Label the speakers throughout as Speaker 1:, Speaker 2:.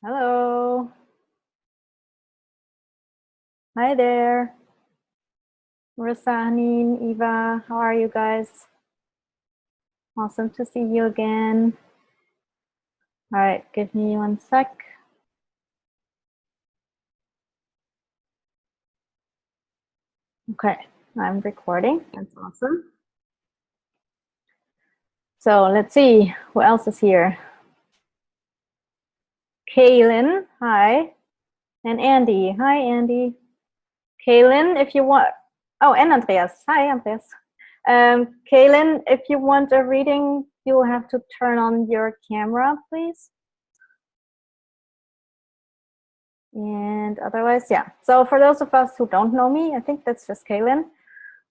Speaker 1: Hello. Hi there. Marissa, Haneen, Eva, how are you guys? Awesome to see you again. All right, give me 1 sec. Okay, I'm recording. That's awesome. So let's see, who else is here? Kaylin, hi. And Andy, hi Andy. Kaylin, if you want, oh, and Andreas, hi Andreas. Kaylin, if you want a reading, you'll have to turn on your camera, please. And otherwise, yeah. So for those of us who don't know me, I think that's just Kaylin.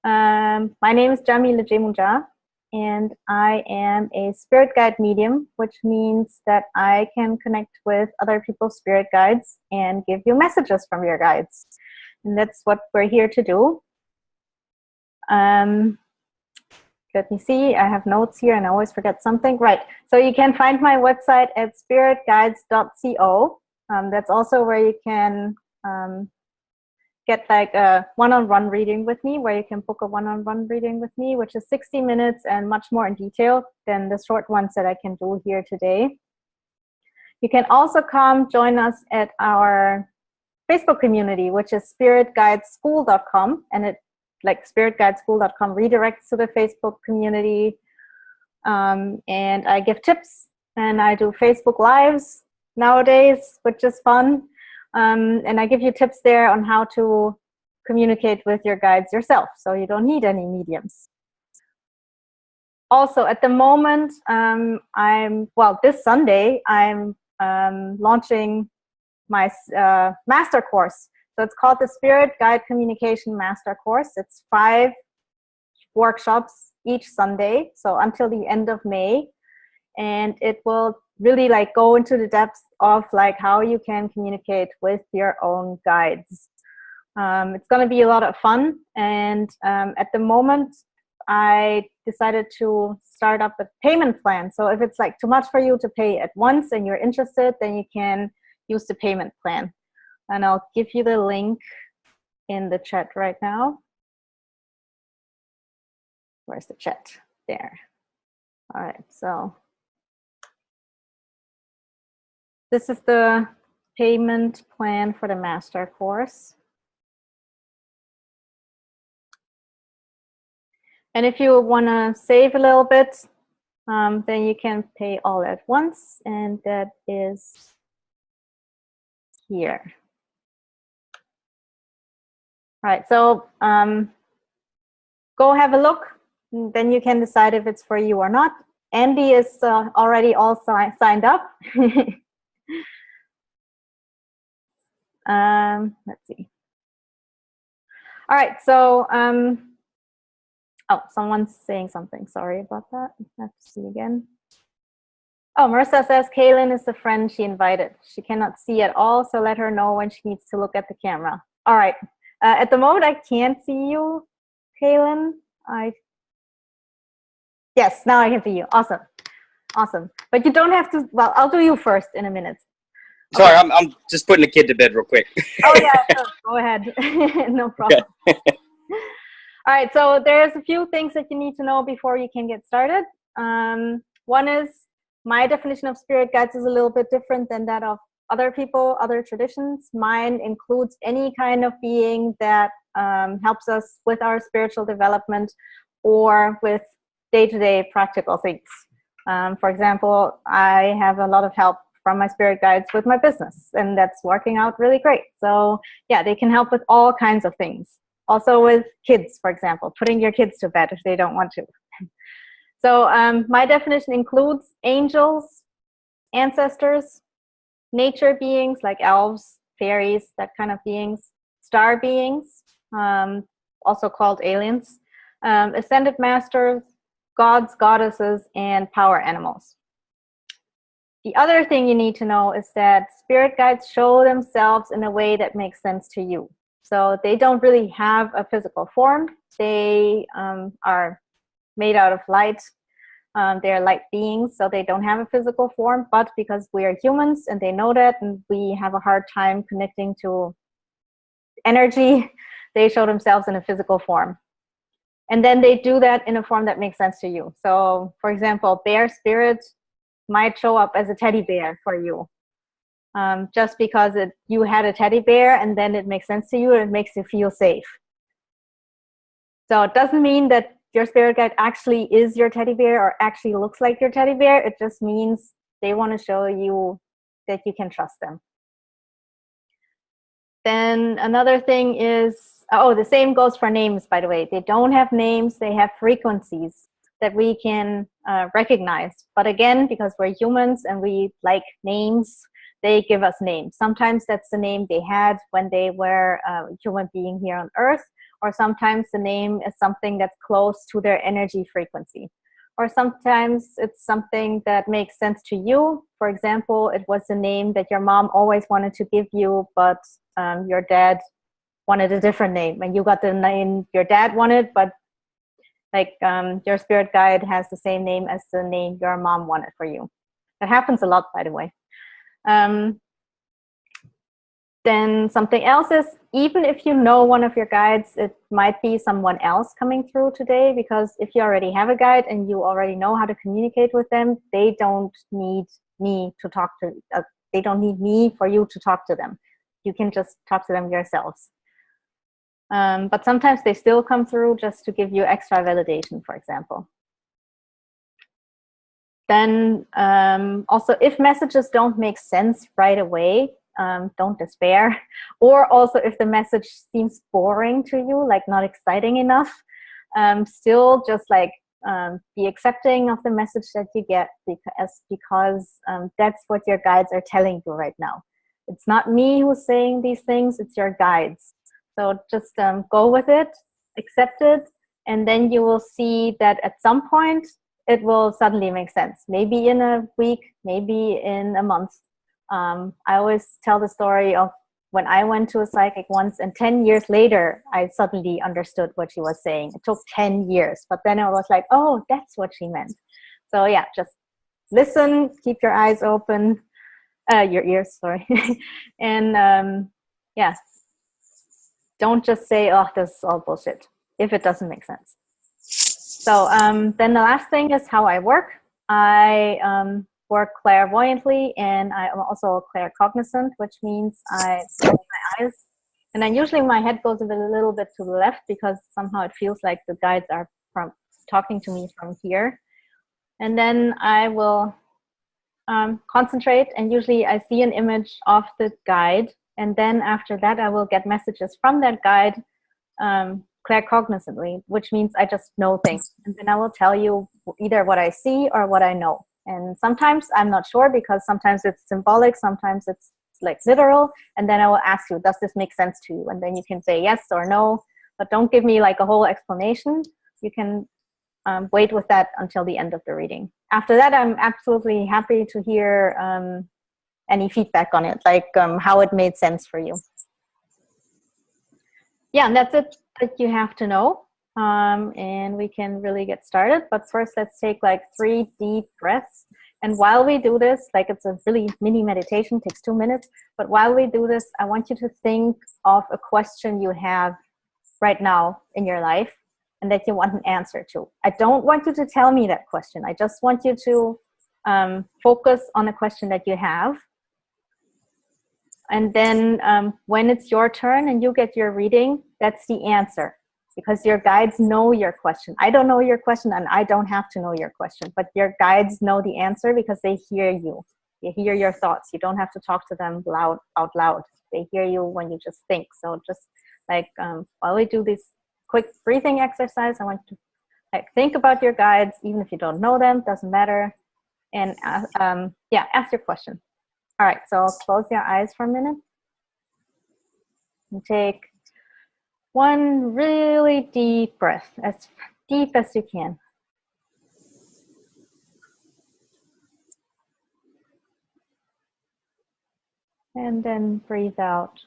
Speaker 1: My name is Yamile Yemoonyah, and I am a spirit guide medium, which means that I can connect with other people's spirit guides and give you messages from your guides. And that's what we're here to do. Let me see, I have notes here and I always forget something. Right, so you can find my website at spiritguides.co. That's also where you can get like a one-on-one reading with me, where you can book a one-on-one reading with me, which is 60 minutes and much more in detail than the short ones that I can do here today. You can also come join us at our Facebook community, which is spiritguideschool.com, and it like spiritguideschool.com redirects to the Facebook community. And I give tips and I do Facebook Lives nowadays, which is fun. And I give you tips there on how to communicate with your guides yourself, so you don't need any mediums. Also, at the moment, this Sunday, I'm launching my master course. So it's called the Spirit Guide Communication Master Course. It's 5 workshops each Sunday, so until the end of May. And it will really like go into the depths of like how you can communicate with your own guides. It's going to be a lot of fun. And at the moment, I decided to start up a payment plan. So if it's like too much for you to pay at once and you're interested, then you can use the payment plan. And I'll give you the link in the chat right now. Where's the chat? There. All right, so this is the payment plan for the master course. And if you want to save a little bit, then you can pay all at once, and that is here. All right, so go have a look, then you can decide if it's for you or not. Andy is already all signed up. Let's see. All right, so oh, someone's saying something. Sorry about that. I have to see again. Oh, Marissa says Kaylin is the friend she invited. She cannot see at all, so let her know when she needs to look at the camera. All right. At the moment, I can't see you, Kaylin. Yes, now I can see you. Awesome. Awesome. But you don't have to, well, I'll do you first in a minute.
Speaker 2: Okay. Sorry, I'm just putting the kid to bed real quick.
Speaker 1: Oh, yeah, sure. Go ahead. No problem. Okay. All right, so there's a few things that you need to know before you can get started. One is my definition of spirit guides is a little bit different than that of other people, other traditions. Mine includes any kind of being that helps us with our spiritual development or with day-to-day practical things. For example, I have a lot of help from my spirit guides with my business, and that's working out really great. So yeah, they can help with all kinds of things. Also with kids, for example, putting your kids to bed if they don't want to. So my definition includes angels, ancestors, nature beings like elves, fairies, that kind of beings, star beings, also called aliens, ascended masters, gods, goddesses, and power animals. The other thing you need to know is that spirit guides show themselves in a way that makes sense to you. So they don't really have a physical form. They are made out of light. They're light beings, so they don't have a physical form, but because we are humans and they know that, and we have a hard time connecting to energy, they show themselves in a physical form. And then they do that in a form that makes sense to you. So, for example, bear spirit might show up as a teddy bear for you. Just because you had a teddy bear and then it makes sense to you and it makes you feel safe. So it doesn't mean that your spirit guide actually is your teddy bear or actually looks like your teddy bear. It just means they want to show you that you can trust them. Then another thing is, the same goes for names, by the way. They don't have names, they have frequencies that we can recognize. But again, because we're humans and we like names, they give us names. Sometimes that's the name they had when they were a human being here on Earth, or sometimes the name is something that's close to their energy frequency. Or sometimes it's something that makes sense to you. For example, it was the name that your mom always wanted to give you, but your dad wanted a different name, and you got the name your dad wanted, but your spirit guide has the same name as the name your mom wanted for you. That happens a lot, by the way. Then something else is, even if you know one of your guides, it might be someone else coming through today, because if you already have a guide and you already know how to communicate with them, they don't need me to talk to, they don't need me for you to talk to them. You can just talk to them yourselves. But sometimes they still come through just to give you extra validation, for example. Then also, if messages don't make sense right away, don't despair. Or also, if the message seems boring to you, like not exciting enough, still just be accepting of the message that you get, because that's what your guides are telling you right now. It's not me who's saying these things, it's your guides. So just go with it, accept it, and then you will see that at some point it will suddenly make sense. Maybe in a week, maybe in a month. I always tell the story of when I went to a psychic once, and 10 years later, I suddenly understood what she was saying. It took 10 years, but then I was like, oh, that's what she meant. So yeah, just listen, keep your eyes open, your ears, sorry. And yeah, don't just say, oh, this is all bullshit, if it doesn't make sense. So then the last thing is how I work. I work clairvoyantly, and I'm also claircognizant, which means I close my eyes. And then usually my head goes a little bit to the left, because somehow it feels like the guides are talking to me from here. And then I will concentrate, and usually I see an image of the guide. And then after that, I will get messages from that guide claircognizantly, which means I just know things. And then I will tell you either what I see or what I know. And sometimes I'm not sure, because sometimes it's symbolic, sometimes it's like literal. And then I will ask you, does this make sense to you? And then you can say yes or no, but don't give me like a whole explanation. You can wait with that until the end of the reading. After that, I'm absolutely happy to hear any feedback on it, like how it made sense for you. Yeah, and that's it that you have to know. And we can really get started. But first, let's take like 3 deep breaths. And while we do this, like it's a really mini meditation, takes 2 minutes. But while we do this, I want you to think of a question you have right now in your life and that you want an answer to. I don't want you to tell me that question. I just want you to focus on a question that you have. And then when it's your turn and you get your reading, that's the answer, because your guides know your question. I don't know your question, and I don't have to know your question, but your guides know the answer because they hear you. They hear your thoughts. You don't have to talk to them out loud. They hear you when you just think. So just like while we do this quick breathing exercise, I want you to like think about your guides, even if you don't know them, doesn't matter. And yeah, ask your question. All right, so close your eyes for a minute and take one really deep breath, as deep as you can. And then breathe out.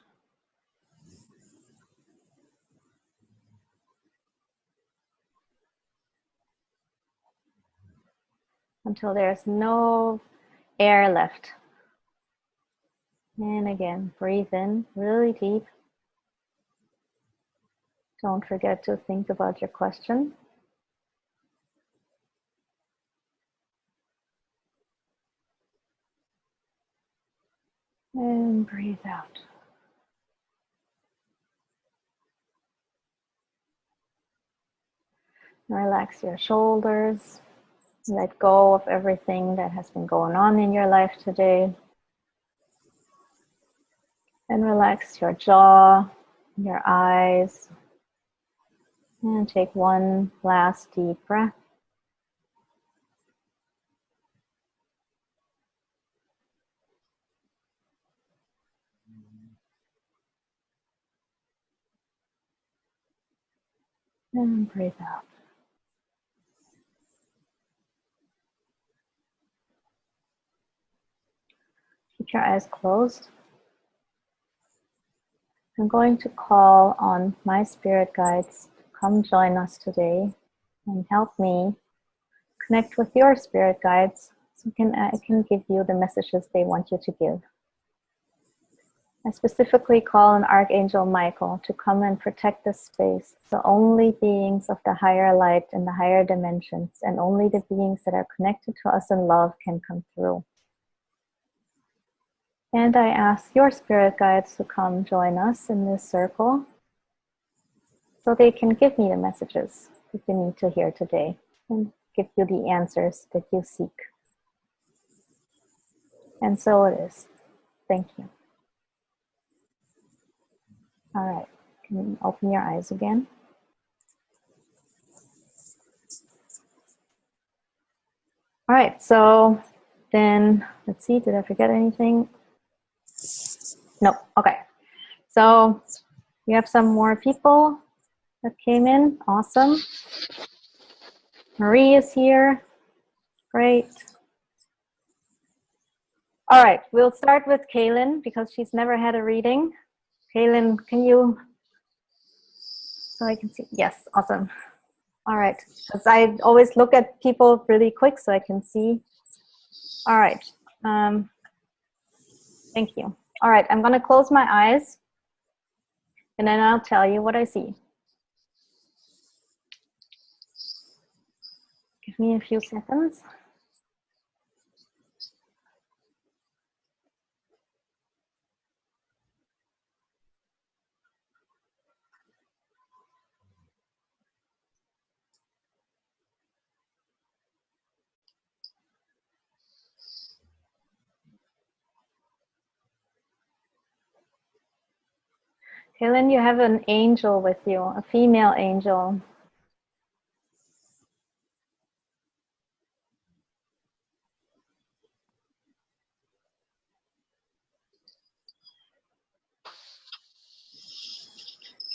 Speaker 1: until there's no air left. And again, breathe in really deep. Don't forget to think about your question. And breathe out. Relax your shoulders. Let go of everything that has been going on in your life today. And relax your jaw, your eyes. And take one last deep breath. And breathe out. Keep your eyes closed. I'm going to call on my spirit guides to come join us today and help me connect with your spirit guides so I can give you the messages they want you to give. I specifically call on Archangel Michael to come and protect this space, so only beings of the higher light and the higher dimensions, and only the beings that are connected to us in love can come through. And I ask your spirit guides to come join us in this circle so they can give me the messages that you need to hear today and give you the answers that you seek. And so it is. Thank you. All right, can you open your eyes again? All right, so then let's see, did I forget anything? No, okay. So we have some more people that came in. Awesome. Marie is here. Great. All right, we'll start with Kaylin because she's never had a reading. Kaylin, can you, so I can see? Yes, awesome. All right, because I always look at people really quick so I can see. All right, thank you. All right, I'm gonna close my eyes and then I'll tell you what I see. Give me a few seconds. Kaylin, you have an angel with you, a female angel.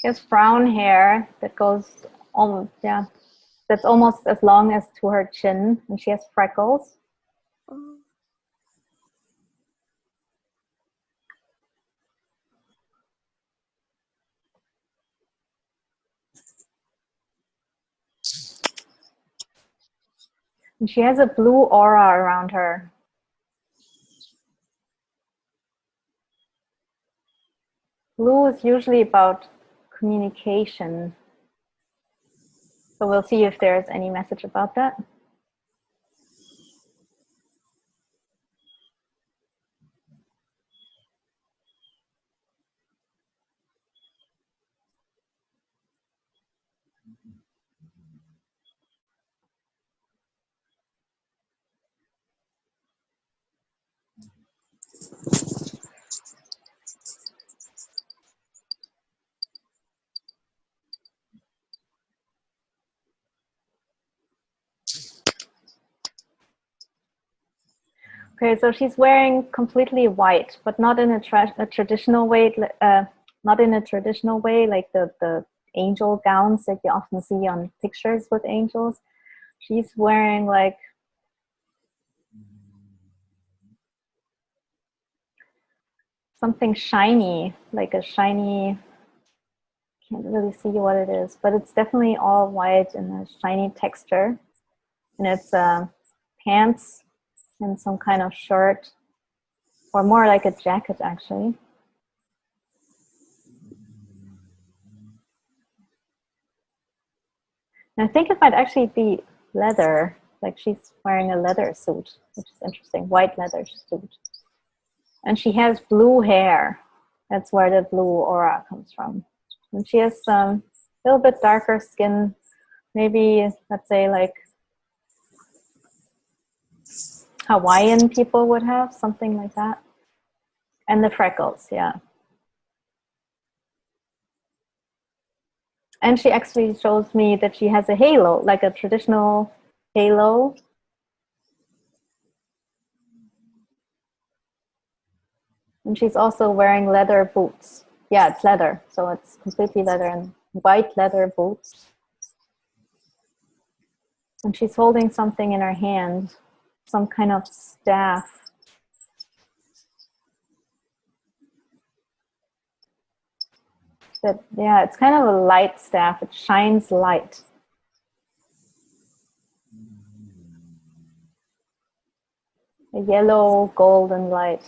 Speaker 1: She has brown hair that goes almost, yeah, that's almost as long as to her chin, and she has freckles. And she has a blue aura around her. Blue is usually about communication. So we'll see if there's any message about that. Okay, so she's wearing completely white, but not in a traditional way. Not in a traditional way, like the angel gowns that you often see on pictures with angels. She's wearing like something shiny, like a shiny. Can't really see what it is, but it's definitely all white and a shiny texture, and it's pants and some kind of shirt, or more like a jacket actually. And I think it might actually be leather, like she's wearing a leather suit, which is interesting, white leather suit. And she has blue hair. That's where the blue aura comes from. And she has a little bit darker skin, maybe, let's say, like Hawaiian people would have, something like that. And the freckles, yeah. And she actually shows me that she has a halo, like a traditional halo. And she's also wearing leather boots. Yeah, it's leather, so it's completely leather and white leather boots. And she's holding something in her hand, some kind of staff. That, yeah, it's kind of a light staff. It shines light. A yellow golden light.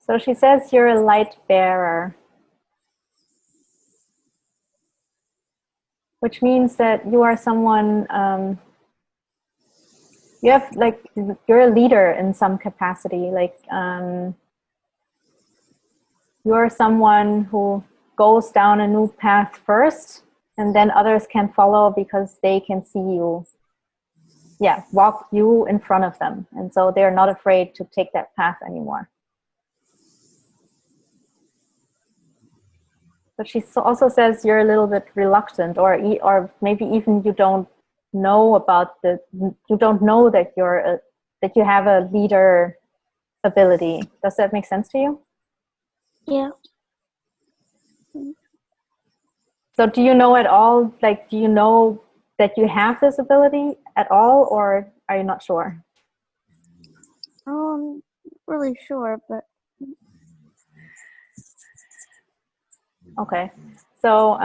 Speaker 1: So she says you're a light bearer, which means that you are someone, you have like, you're a leader in some capacity, like you're someone who goes down a new path first, and then others can follow because they can see you, yeah, walk you in front of them. And so they're not afraid to take that path anymore. But she also says you're a little bit reluctant, or maybe even you don't know about you don't know that that you have a leader ability. Does that make sense to you?
Speaker 3: Yeah.
Speaker 1: So do you know at all, like, do you know that you have this ability at all, or are you not sure?
Speaker 3: I'm really sure, but
Speaker 1: okay. So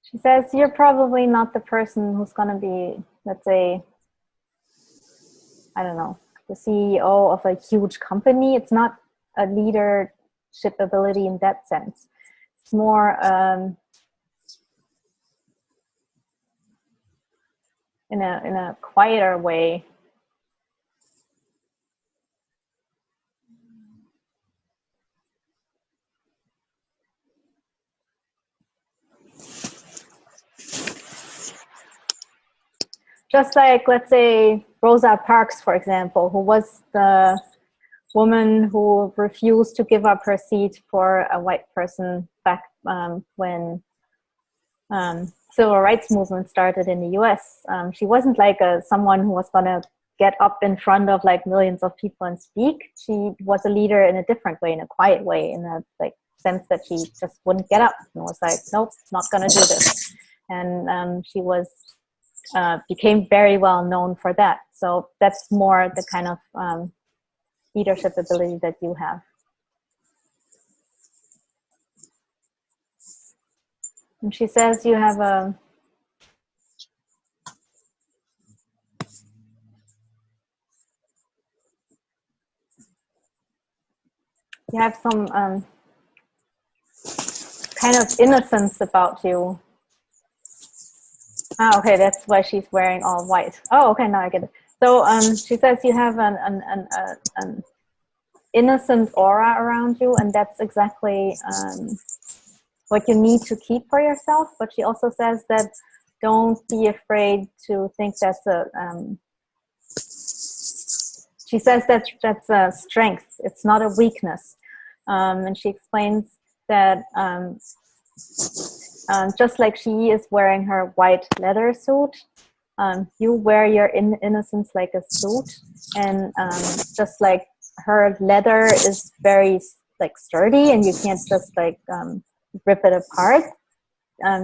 Speaker 1: she says you're probably not the person who's going to be, let's say, I don't know, the CEO of a huge company. It's not a leadership ability in that sense. It's more in a quieter way. Just like, let's say, Rosa Parks, for example, who was the woman who refused to give up her seat for a white person back when civil rights movement started in the US. She wasn't like someone who was going to get up in front of like millions of people and speak. She was a leader in a different way, in a quiet way, in a like sense that she just wouldn't get up and was like, nope, not going to do this. And she was became very well known for that. So that's more the kind of leadership ability that you have. And she says you have some kind of innocence about you. Ah, okay, that's why she's wearing all white. Oh, okay, now I get it. So she says you have an innocent aura around you, and that's exactly what you need to keep for yourself. But she also says that don't be afraid to think that's a she says that's a strength. It's not a weakness. And she explains that just like she is wearing her white leather suit, you wear your innocence like a suit, and just like her leather is very like sturdy, and you can't just like rip it apart.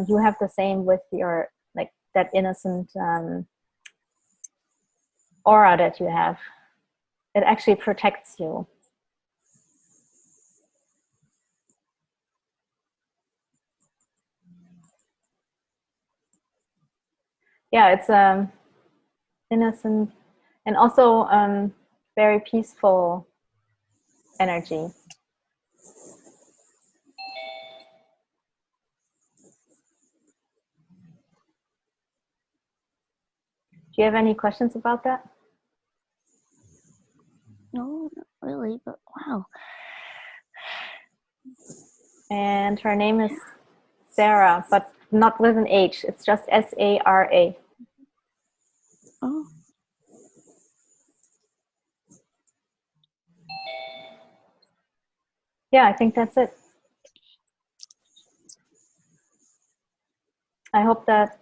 Speaker 1: You have the same with your like that innocent aura that you have. It actually protects you. Yeah, it's innocent and also very peaceful energy. Do you have any questions about that?
Speaker 3: No, not really, but wow.
Speaker 1: And her name is Sarah, but not with an H. It's just S-A-R-A.
Speaker 3: Oh.
Speaker 1: Yeah, I think that's it. I hope that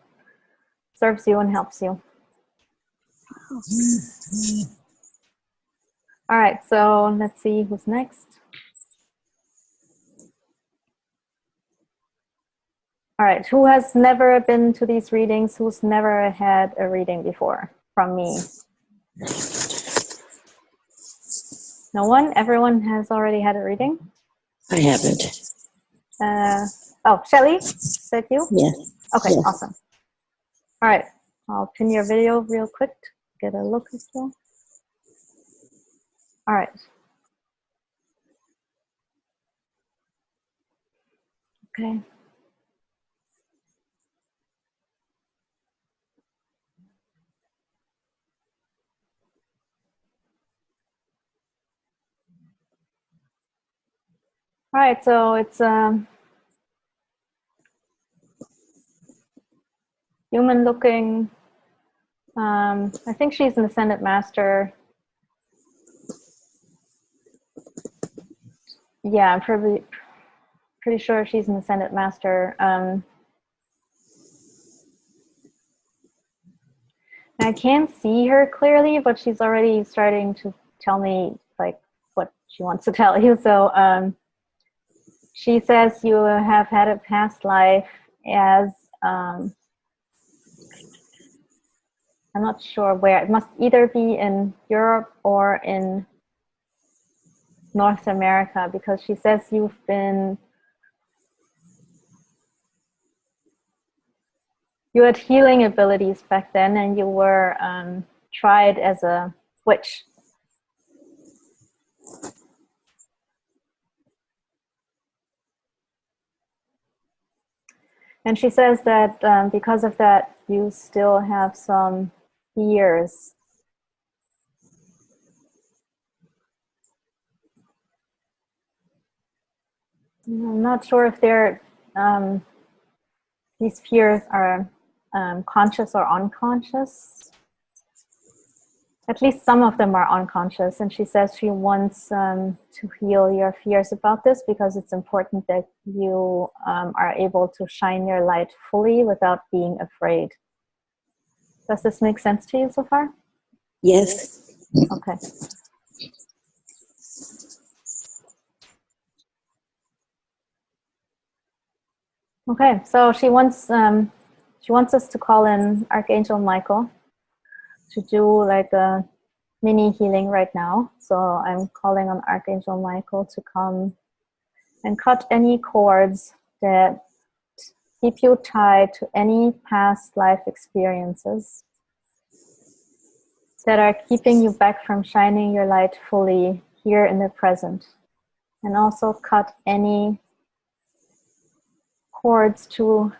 Speaker 1: serves you and helps you.
Speaker 3: Wow.
Speaker 1: All right, so let's see who's next. All right, who has never been to these readings? Who's never had a reading before from me? No one? Everyone has already had a reading?
Speaker 4: I haven't.
Speaker 1: Oh, Shelly, is that you?
Speaker 4: Yes.
Speaker 1: Okay,
Speaker 4: Yes.
Speaker 1: awesome. All right, I'll pin your video real quick to get a look at you. All right. Okay. All right, so it's human looking. I think she's an Ascended Master. Yeah, I'm pretty sure she's an Ascended Master. I can't see her clearly, but she's already starting to tell me like what she wants to tell you. So she says you have had a past life as I'm not sure where. It must either be in Europe or in North America, because she says you had healing abilities back then, and you were tried as a witch. And she says that because of that, you still have some fears. I'm not sure if these fears are conscious or unconscious. At least some of them are unconscious. And she says she wants to heal your fears about this, because it's important that you are able to shine your light fully without being afraid. Does this make sense to you so far?
Speaker 4: Yes.
Speaker 1: Okay. Okay, so she wants us to call in Archangel Michael to do like a mini healing right now. So I'm calling on Archangel Michael to come and cut any cords that keep you tied to any past life experiences that are keeping you back from shining your light fully here in the present. And also cut any cords to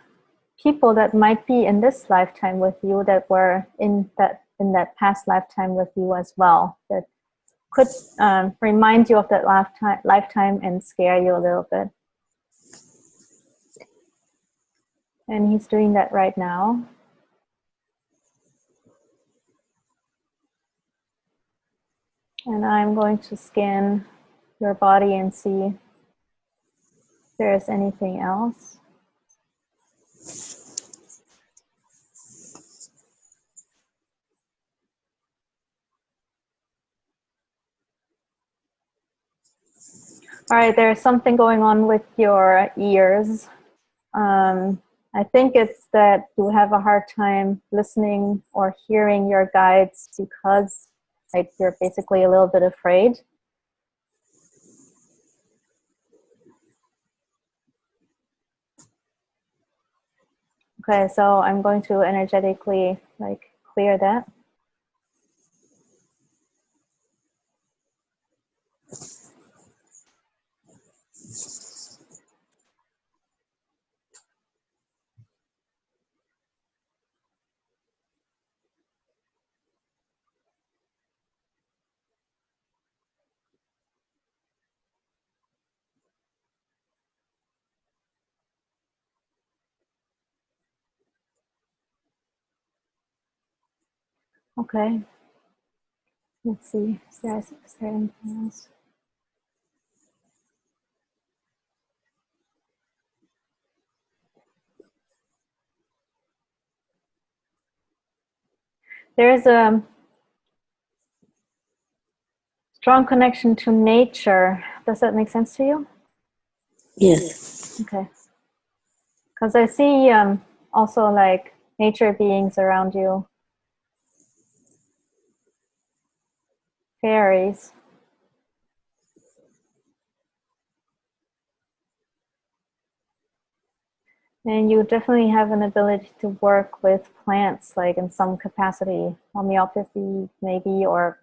Speaker 1: people that might be in this lifetime with you, that were in that past lifetime with you as well, that could remind you of that lifetime and scare you a little bit. And he's doing that right now. And I'm going to scan your body and see if there's anything else. All right, there's something going on with your ears. I think it's that you have a hard time listening or hearing your guides because like you're basically a little bit afraid. Okay, so I'm going to energetically like clear that. Okay. Let's see. Is there anything else? There's a strong connection to nature. Does that make sense to you?
Speaker 4: Yes.
Speaker 1: Okay. Because I see also like nature beings around you. Fairies. And you definitely have an ability to work with plants, like in some capacity, homeopathy maybe, or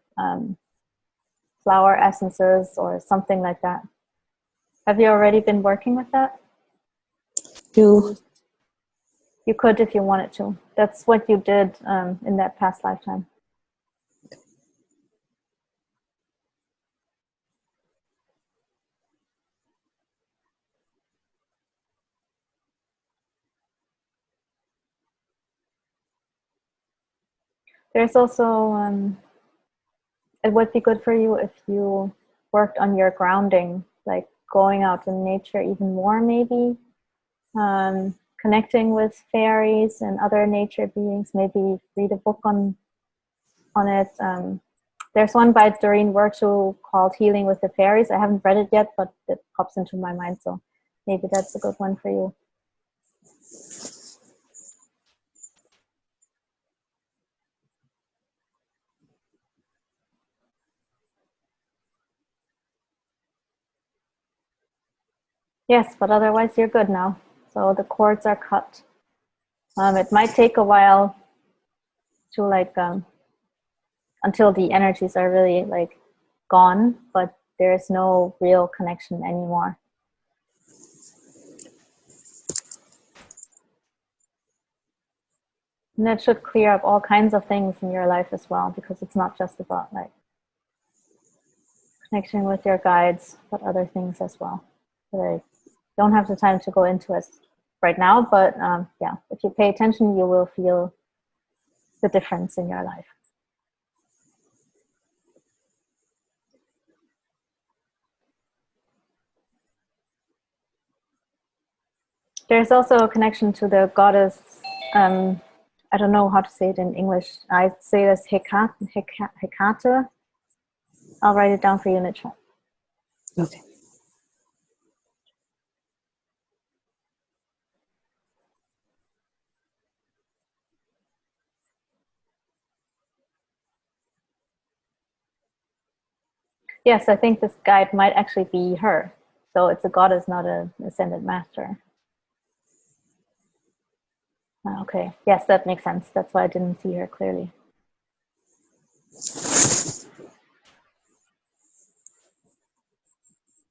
Speaker 1: flower essences or something like that. Have you already been working with that?
Speaker 4: No.
Speaker 1: You could if you wanted to. That's what you did in that past lifetime. There's also, it would be good for you if you worked on your grounding, like going out in nature even more maybe, connecting with fairies and other nature beings, maybe read a book on it. There's one by Doreen Virtue called Healing with the Fairies. I haven't read it yet, but it pops into my mind, so maybe that's a good one for you. Yes, but otherwise you're good now. So the cords are cut. It might take a while to like until the energies are really like gone, but there's no real connection anymore. And that should clear up all kinds of things in your life as well, because it's not just about like connection with your guides, but other things as well. So I don't have the time to go into it right now, but yeah, if you pay attention, you will feel the difference in your life. There's also a connection to the goddess, I don't know how to say it in English. I say this Hecate. I'll write it down for you in the chat.
Speaker 4: Okay.
Speaker 1: Yes, I think this guide might actually be her. So it's a goddess, not an ascended master. Okay, yes, that makes sense. That's why I didn't see her clearly.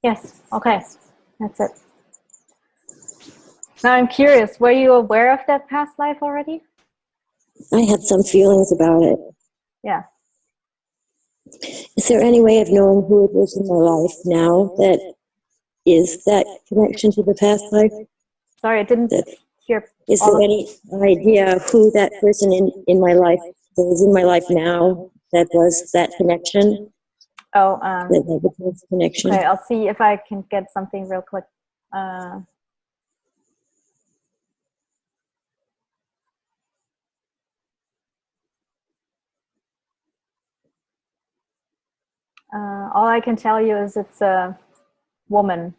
Speaker 1: Yes, okay, that's it. Now I'm curious, were you aware of that past life already?
Speaker 4: I had some feelings about it.
Speaker 1: Yeah.
Speaker 4: Is there any way of knowing who it is in my life now that is that connection to the past life?
Speaker 1: Sorry, I didn't hear.
Speaker 4: Is there any idea who that person in my life that is in my life now that was that connection?
Speaker 1: Oh,
Speaker 4: that connection.
Speaker 1: Okay, I'll see if I can get something real quick. All I can tell you is it's a woman.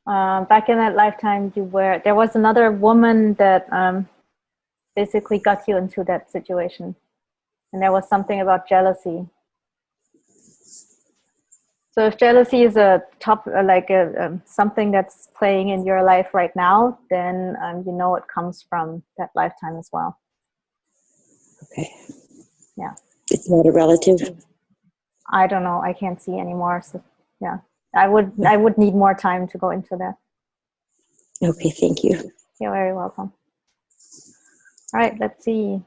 Speaker 1: back in that lifetime, there was another woman that basically got you into that situation. And there was something about jealousy. So if jealousy is something that's playing in your life right now, then you know it comes from that lifetime as well.
Speaker 4: Okay.
Speaker 1: Yeah.
Speaker 4: It's not a relative?
Speaker 1: I don't know. I can't see anymore. So yeah, I would need more time to go into that.
Speaker 4: Okay, thank you.
Speaker 1: You're very welcome. All right, let's see.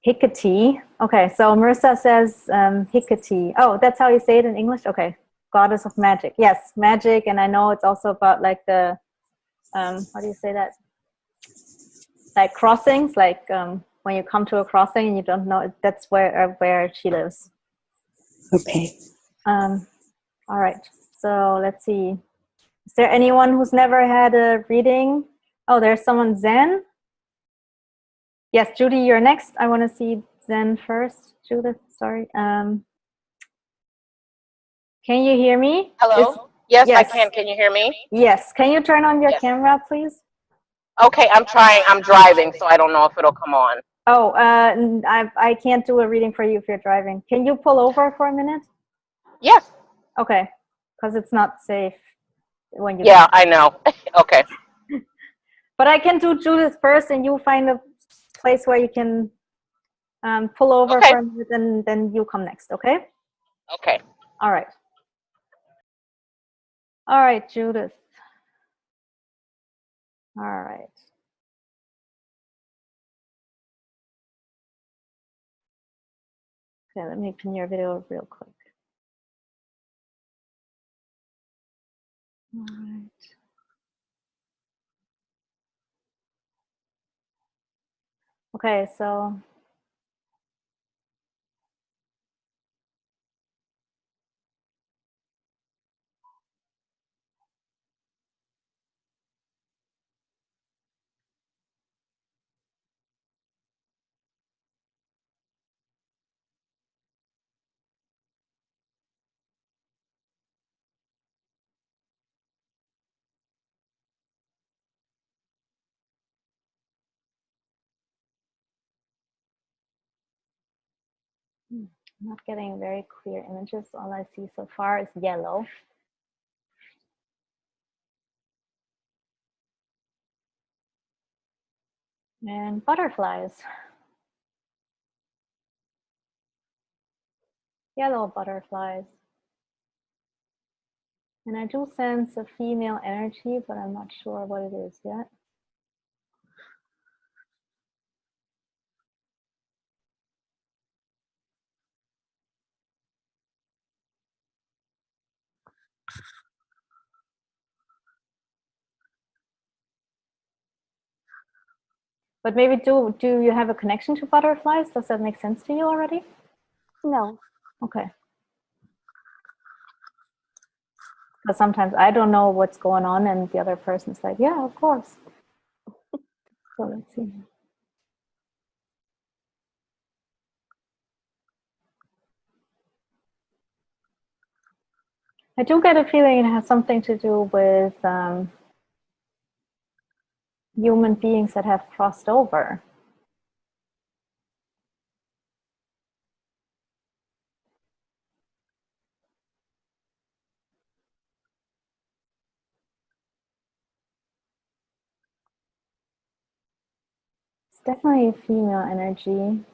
Speaker 1: Hecate. Okay, so Marissa says Hecate. Oh, that's how you say it in English? Okay, goddess of magic. Yes, magic, and I know it's also about like the, how do you say that? Like crossings, like when you come to a crossing and you don't know, that's where she lives.
Speaker 4: Okay.
Speaker 1: All right, so let's see. Is there anyone who's never had a reading? Oh, there's someone, Zen. Yes, Judy, you're next. I want to see Zen first. Judith, sorry. Can you hear me?
Speaker 5: Hello? Yes, I can. Can you hear me?
Speaker 1: Yes. Can you turn on your camera, please?
Speaker 5: Okay, I'm trying. I'm driving, so I don't know if it'll come on.
Speaker 1: Oh, I can't do a reading for you if you're driving. Can you pull over for a minute?
Speaker 5: Yes.
Speaker 1: Okay, because it's not safe when you.
Speaker 5: Yeah, I know. Okay.
Speaker 1: But I can do Judith first, and you find a place where you can pull over for a minute, and then you come next. Okay.
Speaker 5: Okay.
Speaker 1: All right. All right, Judith. All right. Okay, let me pin your video real quick. All right. Okay, so I'm not getting very clear images. All I see so far is yellow. And butterflies. Yellow butterflies. And I do sense a female energy, but I'm not sure what it is yet. But maybe do you have a connection to butterflies? Does that make sense to you already?
Speaker 3: No.
Speaker 1: Okay. Because sometimes I don't know what's going on and the other person's like, yeah, of course. So let's see. I do get a feeling it has something to do with human beings that have crossed over. It's definitely a female energy.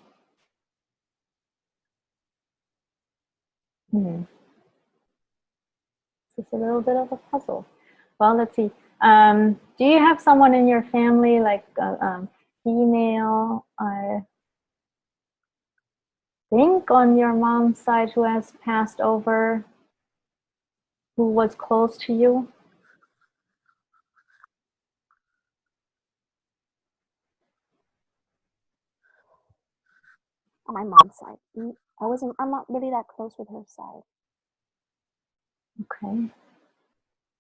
Speaker 1: It's a little bit of a puzzle. Well, let's see. Do you have someone in your family, like female, I think on your mom's side, who has passed over, who was close to you?
Speaker 3: On my mom's side. I'm not really that close with her side.
Speaker 1: Okay.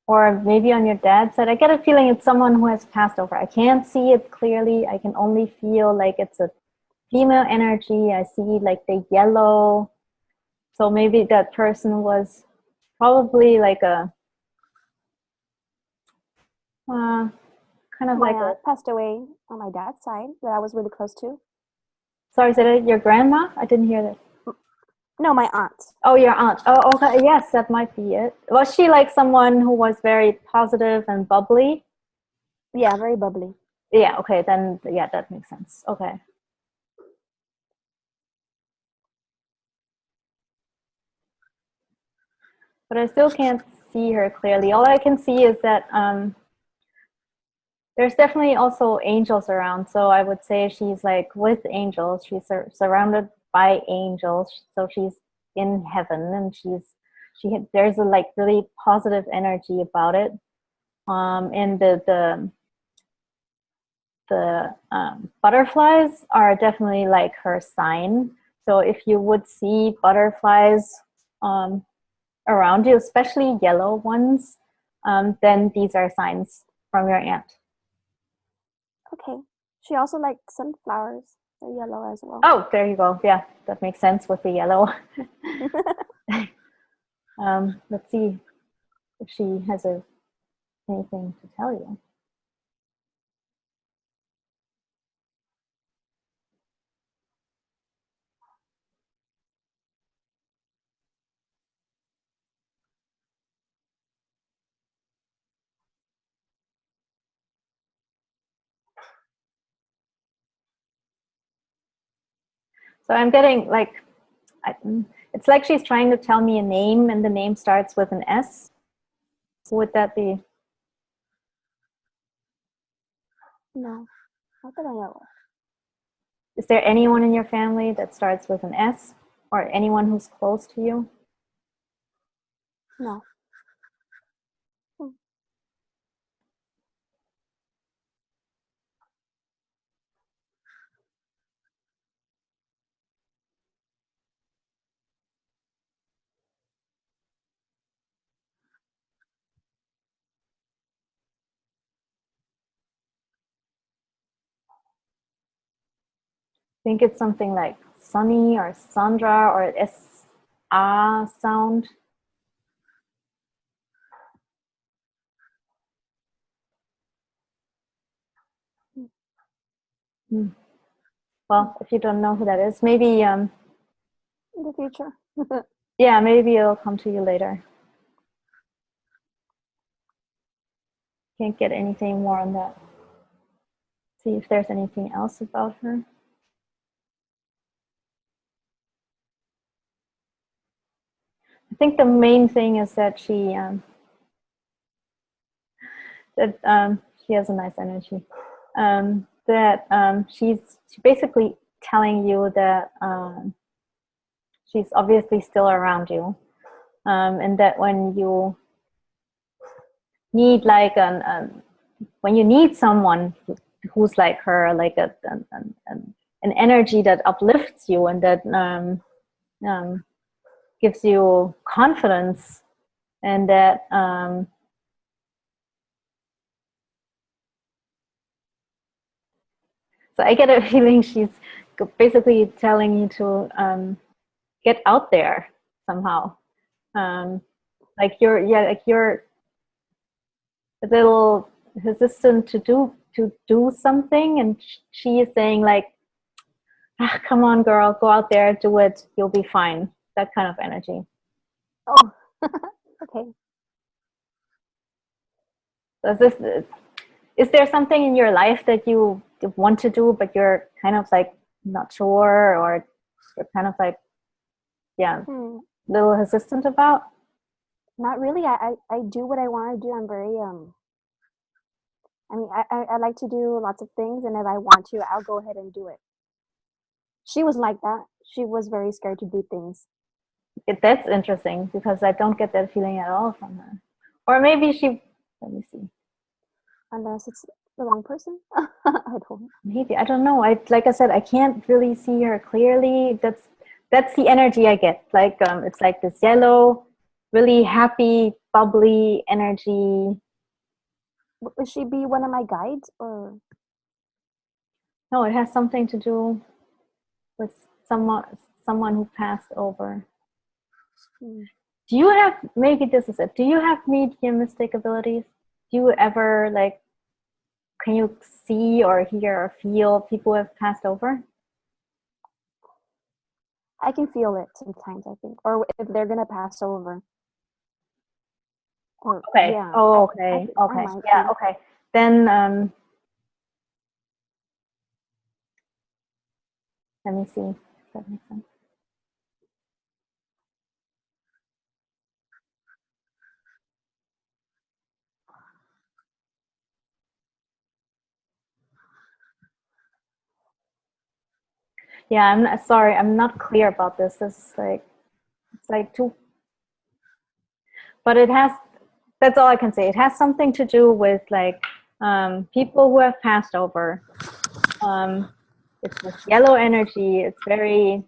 Speaker 1: Or maybe on your dad's side. I get a feeling it's someone who has passed over. I can't see it clearly. I can only feel like it's a female energy. I see like the yellow So maybe that person was probably like a kind of
Speaker 3: My
Speaker 1: like a.
Speaker 3: aunt passed away on my dad's side that I was really close to.
Speaker 1: Sorry, is it your grandma? I didn't hear that.
Speaker 3: No, my aunt.
Speaker 1: Oh, your aunt. Oh, okay. Yes, that might be it. Was she like someone who was very positive and bubbly?
Speaker 3: Yeah, very bubbly.
Speaker 1: Yeah, okay, then yeah, that makes sense. Okay. But I still can't see her clearly. All I can see is that there's definitely also angels around. So I would say she's like with angels. She's surrounded by angels. So she's in heaven, and there's a like really positive energy about it. And the butterflies are definitely like her sign. So if you would see butterflies around you, especially yellow ones, then these are signs from your aunt.
Speaker 3: Okay. She also liked sunflowers. They're yellow as well.
Speaker 1: Oh, there you go. Yeah, that makes sense with the yellow. Let's see if she has anything to tell you. So I'm getting like, it's like she's trying to tell me a name, and the name starts with an S. Who would that be?
Speaker 3: No, not that I know of.
Speaker 1: Is there anyone in your family that starts with an S, or anyone who's close to you?
Speaker 3: No.
Speaker 1: I think it's something like Sunny or Sandra or S-A sound. Well, if you don't know who that is, maybe,
Speaker 3: In the future.
Speaker 1: yeah, maybe it'll come to you later. Can't get anything more on that. See if there's anything else about her. I think the main thing is that she has a nice energy. She's basically telling you that she's obviously still around you, and that when you need like when you need someone who's like her, like an energy that uplifts you and that gives you confidence, and that so I get a feeling she's basically telling you to get out there somehow. Like you're a little hesitant to do something, and she is saying like, ah, come on girl, go out there, do it, you'll be fine. That kind of energy.
Speaker 3: Oh, okay.
Speaker 1: Is there something in your life that you want to do but you're kind of like not sure, or you're kind of like a little hesitant about?
Speaker 3: Not really. I do what I want to do. I'm very I mean, I like to do lots of things, and if I want to, I'll go ahead and do it. She was like that. She was very scared to do things.
Speaker 1: That's interesting, because I don't get that feeling at all from her. Or maybe let me see.
Speaker 3: Unless it's the wrong person. I don't know.
Speaker 1: Maybe, I don't know. Like I said, I can't really see her clearly. That's the energy I get. Like it's like this yellow, really happy, bubbly energy.
Speaker 3: Would she be one of my guides, or?
Speaker 1: No, it has something to do with someone who passed over. Do you have, maybe this is it, do you have mediumistic abilities? Do you ever, like, can you see or hear or feel people who have passed over?
Speaker 3: I can feel it sometimes, I think, or if they're gonna pass over. Or,
Speaker 1: Okay.
Speaker 3: Yeah,
Speaker 1: Oh, okay. Okay. Yeah. Okay. Then let me see if that makes sense. Yeah, I'm not, sorry, I'm not clear about this. This is like, it's like too, but it has, that's all I can say. It has something to do with like people who have passed over. It's this yellow energy. It's very,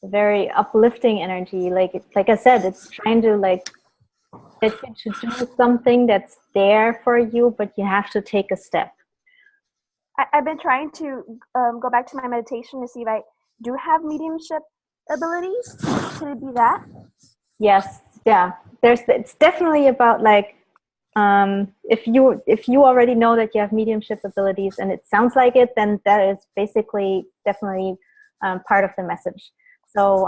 Speaker 1: very uplifting energy. Like I said, it's trying to like get you to do something that's there for you, but you have to take a step.
Speaker 3: I've been trying to go back to my meditation to see if I do have mediumship abilities. Could it be that?
Speaker 1: Yes, yeah. It's definitely about like if you already know that you have mediumship abilities and it sounds like it, then that is basically definitely part of the message. So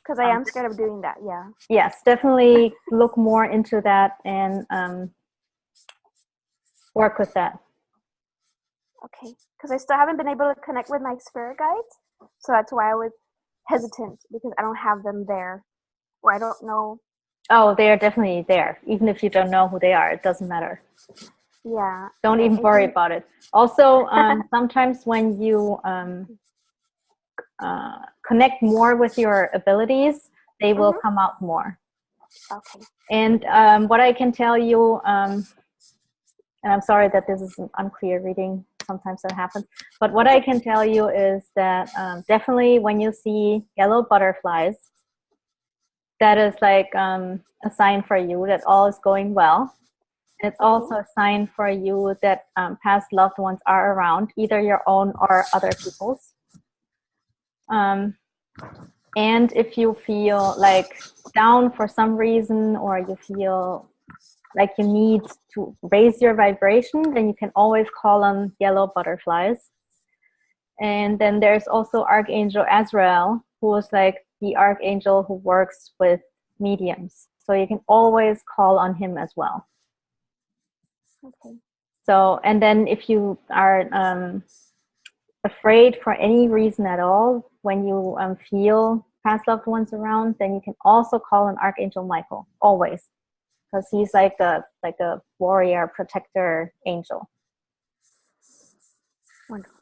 Speaker 3: because I am scared of doing that. Yeah.
Speaker 1: Yes, definitely look more into that and work with that.
Speaker 3: Okay, because I still haven't been able to connect with my spirit guides, so that's why I was hesitant, because I don't have them there, or I don't know.
Speaker 1: Oh, they are definitely there. Even if you don't know who they are, it doesn't matter.
Speaker 3: Yeah.
Speaker 1: Don't even worry about it. Also, sometimes when you connect more with your abilities, they will come out more.
Speaker 3: Okay.
Speaker 1: And what I can tell you, and I'm sorry that this is an unclear reading, sometimes that happens, but what I can tell you is that definitely when you see yellow butterflies, that is like a sign for you that all is going well. And it's also a sign for you that past loved ones are around, either your own or other people's. And if you feel like down for some reason, or you feel like you need to raise your vibration, then you can always call on yellow butterflies. And then there's also Archangel Azrael, who is like the archangel who works with mediums. So you can always call on him as well.
Speaker 3: Okay.
Speaker 1: So, and then if you are afraid for any reason at all, when you feel past loved ones around, then you can also call on Archangel Michael, always. Because he's like a warrior, protector angel.
Speaker 3: Wonderful.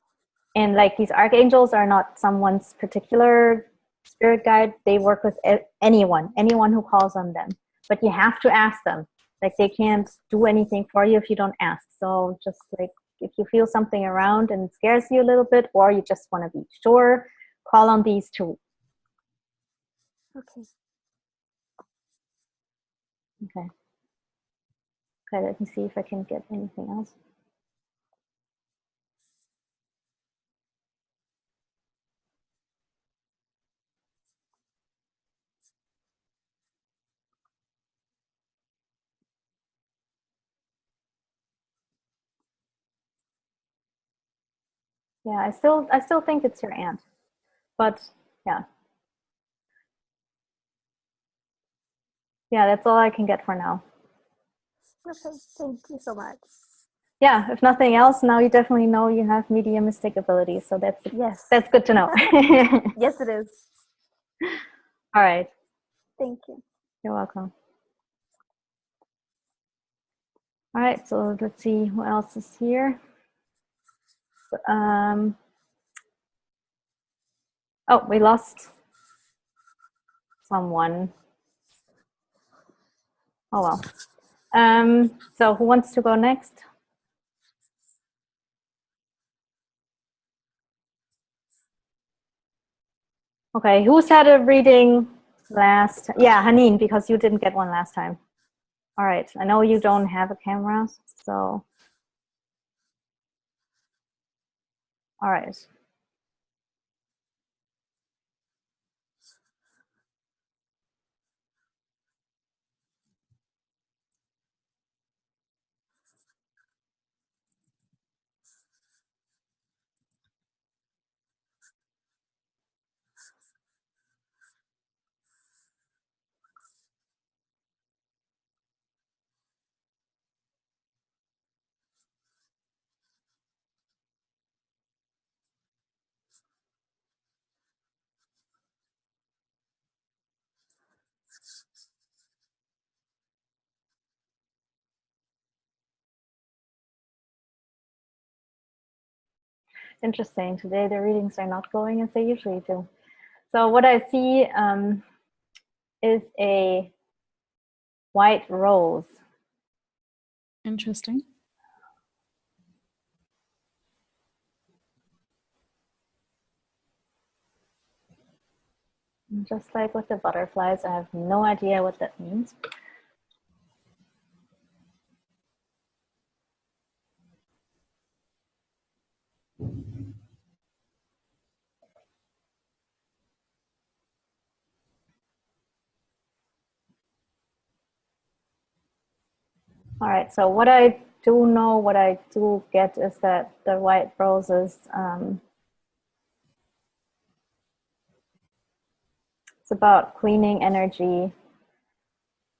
Speaker 1: And like these archangels are not someone's particular spirit guide. They work with anyone who calls on them. But you have to ask them. Like they can't do anything for you if you don't ask. So just like if you feel something around and it scares you a little bit, or you just want to be sure, call on these two.
Speaker 3: Okay.
Speaker 1: Okay. Okay, let me see if I can get anything else. Yeah, I still think it's your aunt, but yeah. Yeah, that's all I can get for now.
Speaker 3: Okay, thank you so much.
Speaker 1: Yeah, if nothing else, now you definitely know you have mediumistic abilities, so that's good to know.
Speaker 3: Yes, it is.
Speaker 1: All right.
Speaker 3: Thank you.
Speaker 1: You're welcome. All right, so let's see who else is here. Oh, we lost someone. Oh well. So who wants to go next? Okay, who's had a reading last? Yeah, Haneen, because you didn't get one last time. All right, I know you don't have a camera, so. All right. Interesting. Today the readings are not going as they usually do. So what I see is a white rose.
Speaker 6: Interesting.
Speaker 1: Just like with the butterflies, I have no idea what that means. All right, so what I do know, what I do get is that the white roses, it's about cleaning energy.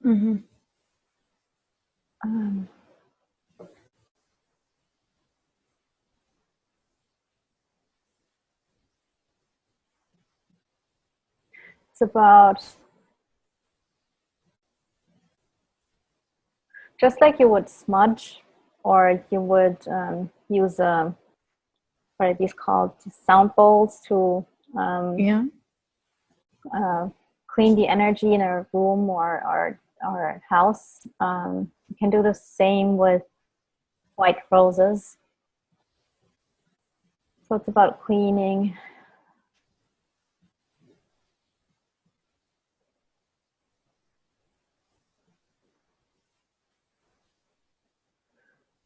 Speaker 6: Mm-hmm.
Speaker 1: It's about just like you would smudge, or you would use what are these called? Sound bowls to
Speaker 6: Yeah.
Speaker 1: clean the energy in a room or a house. You can do the same with white roses. So it's about cleaning.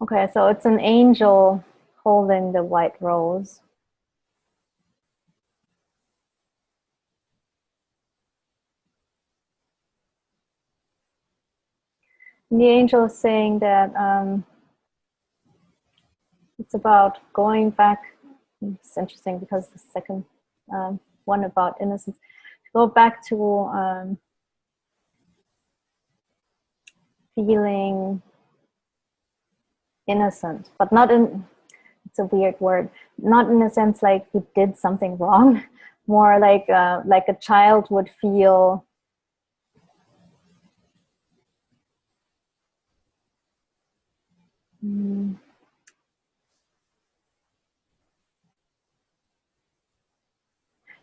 Speaker 1: Okay, so it's an angel holding the white rose. And the angel is saying that it's about going back. It's interesting because the second one about innocence, go back to feeling innocent, but not in, it's a weird word, not in a sense like you did something wrong, more like a child would feel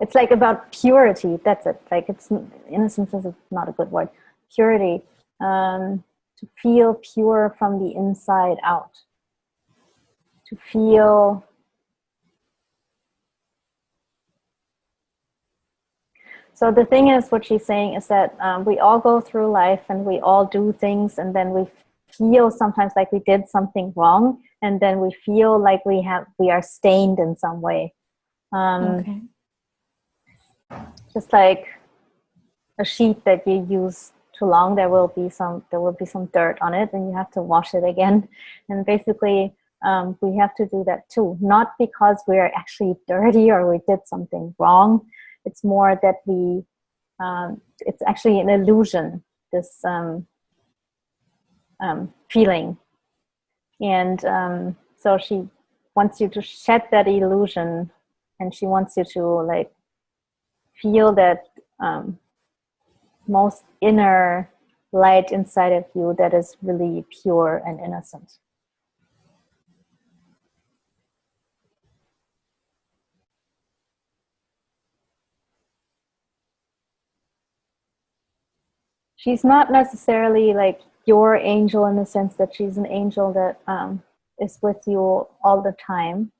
Speaker 1: it's like about purity. That's it. Like it's innocence is not a good word. Purity, to feel pure from the inside out, to feel. So the thing is, what she's saying is that we all go through life and we all do things, and then we feel sometimes like we did something wrong, and then we feel like we are stained in some way.
Speaker 6: Okay.
Speaker 1: Just like a sheet that you use too long, there will be some dirt on it, and you have to wash it again. And basically, we have to do that too. Not because we are actually dirty or we did something wrong. It's more that it's actually an illusion. This feeling, and so she wants you to shed that illusion, and she wants you to like feel that most inner light inside of you that is really pure and innocent. She's not necessarily like your angel in the sense that she's an angel that is with you all the time.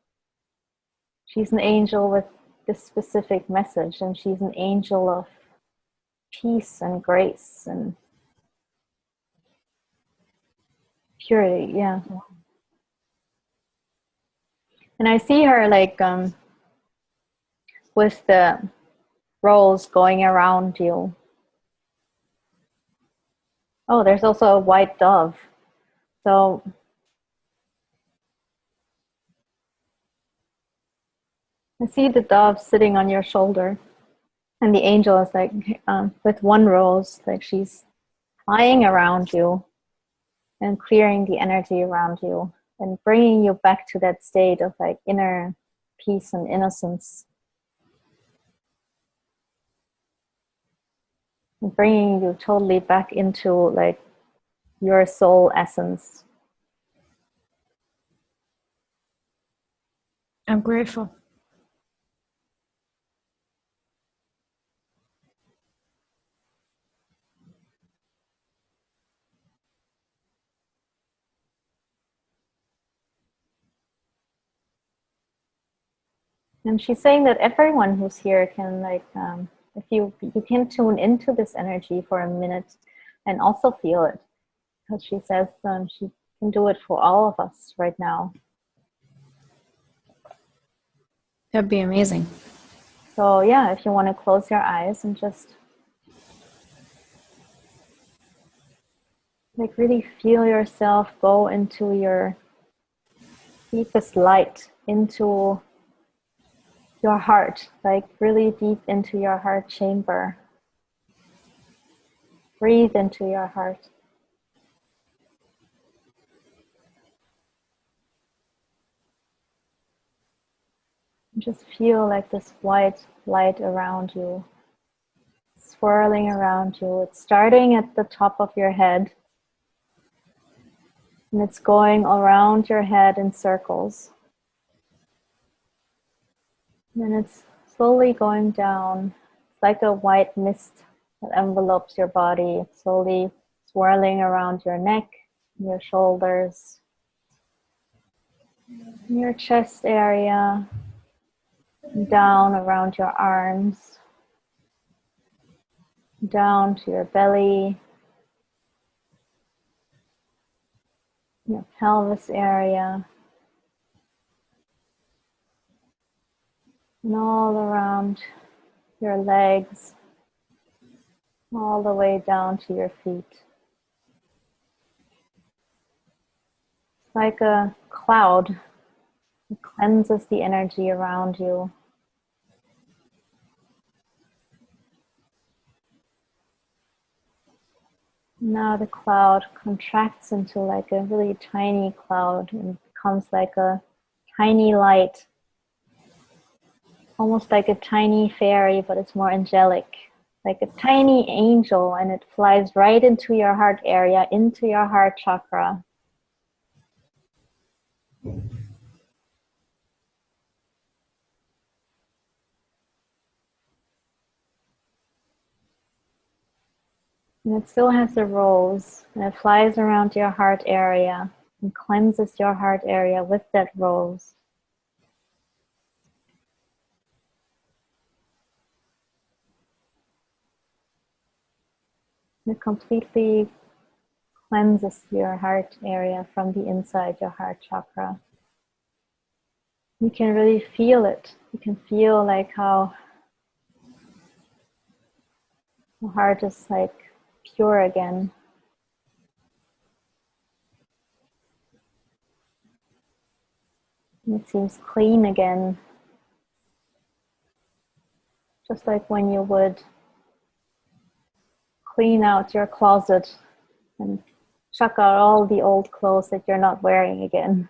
Speaker 1: She's an angel with this specific message, and she's an angel of peace and grace and purity. Yeah. And I see her like with the rose going around you. Oh, there's also a white dove. So I see the dove sitting on your shoulder, and the angel is like with one rose, like she's flying around you and clearing the energy around you and bringing you back to that state of like inner peace and innocence, and bringing you totally back into like your soul essence.
Speaker 6: I'm grateful.
Speaker 1: And she's saying that everyone who's here can, like, if you can tune into this energy for a minute and also feel it, because she says she can do it for all of us right now.
Speaker 6: That'd be amazing.
Speaker 1: So yeah, if you want to close your eyes and just like really feel yourself go into your deepest light, into your heart, like really deep into your heart chamber. Breathe into your heart. Just feel like this white light around you, swirling around you. It's starting at the top of your head, and it's going around your head in circles. And then it's slowly going down. It's like a white mist that envelopes your body. It's slowly swirling around your neck, your shoulders, your chest area, down around your arms, down to your belly, your pelvis area, and all around your legs, all the way down to your feet. It's like a cloud. It cleanses the energy around you. Now the cloud contracts into like a really tiny cloud and becomes like a tiny light, almost like a tiny fairy, but it's more angelic, like a tiny angel, and it flies right into your heart area, into your heart chakra. And it still has the rose, and it flies around your heart area and cleanses your heart area with that rose. It completely cleanses your heart area from the inside, your heart chakra. You can really feel it. You can feel like how the heart is like pure again. And it seems clean again. Just like when you would clean out your closet and chuck out all the old clothes that you're not wearing again.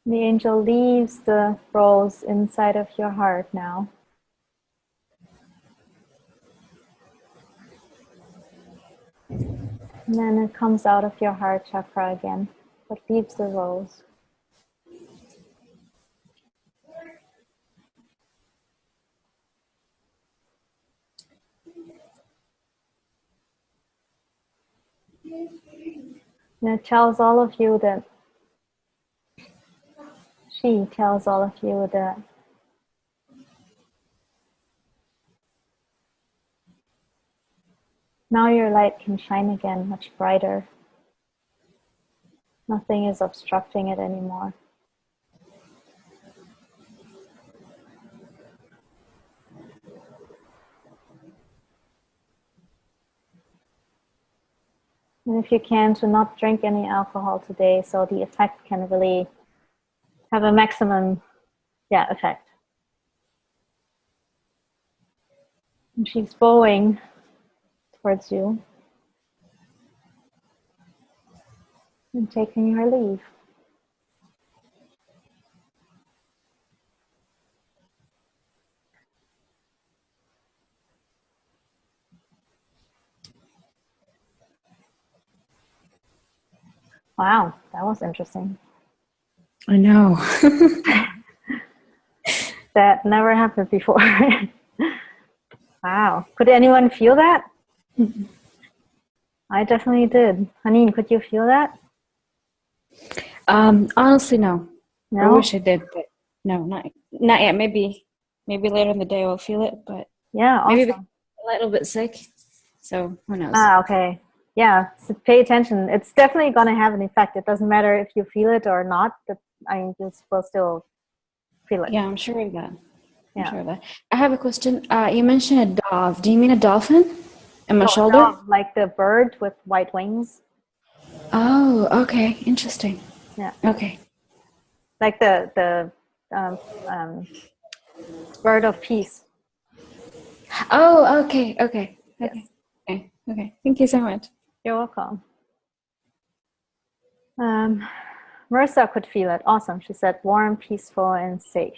Speaker 1: The angel leaves the rose inside of your heart now. And then it comes out of your heart chakra again, but leaves the rose. And it tells all of you that, she tells all of you that now your light can shine again much brighter. Nothing is obstructing it anymore. And if you can, to not drink any alcohol today, so the effect can really have a maximum effect. And she's bowing towards you and taking her leave. Wow, that was interesting.
Speaker 6: I know.
Speaker 1: That never happened before. Wow. Could anyone feel that? I definitely did. Haneen, could you feel that?
Speaker 6: Honestly, no. I
Speaker 1: No?
Speaker 6: wish I did, but no, not yet. Maybe later in the day I'll feel it, but
Speaker 1: Yeah,
Speaker 6: maybe
Speaker 1: awesome.
Speaker 6: because I'm a little bit sick. So who knows?
Speaker 1: Ah, okay. Yeah, so pay attention. It's definitely going to have an effect. It doesn't matter if you feel it or not, but I mean, you will still feel it.
Speaker 6: Yeah, I'm sure of that. I'm
Speaker 1: Yeah.
Speaker 6: sure of that. I have a question. You mentioned a dove. Do you mean a dolphin? On my
Speaker 1: No,
Speaker 6: shoulder?
Speaker 1: dove, like the bird with white wings.
Speaker 6: Oh, okay. Interesting.
Speaker 1: Yeah.
Speaker 6: Okay.
Speaker 1: Like the um, um, bird of peace.
Speaker 6: Oh, okay. Okay.
Speaker 1: Yes.
Speaker 6: Okay. Okay. Okay. Thank you so much.
Speaker 1: You're welcome. Marissa could feel it. Awesome. She said warm, peaceful, and safe.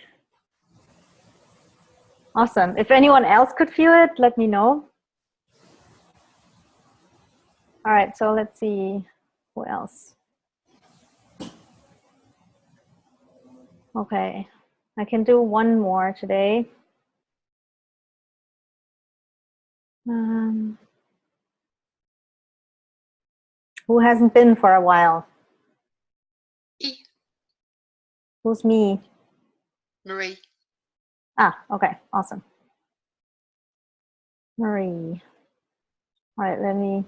Speaker 1: Awesome. If anyone else could feel it, let me know. All right, so let's see who else. Okay, I can do one more today. Who hasn't been for a while? Who's me?
Speaker 7: Marie.
Speaker 1: Ah, okay, awesome. Marie. All right, let me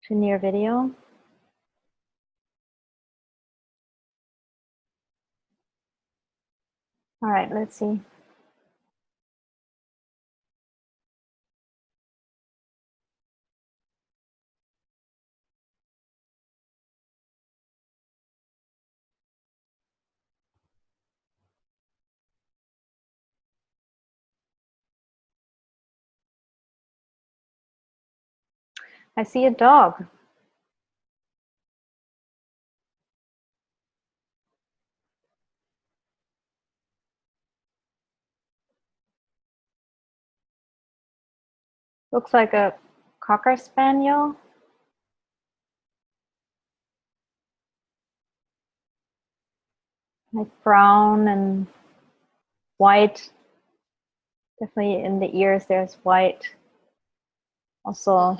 Speaker 1: turn your video. All right, let's see. I see a dog. Looks like a Cocker Spaniel. Like brown and white. Definitely in the ears there's white. Also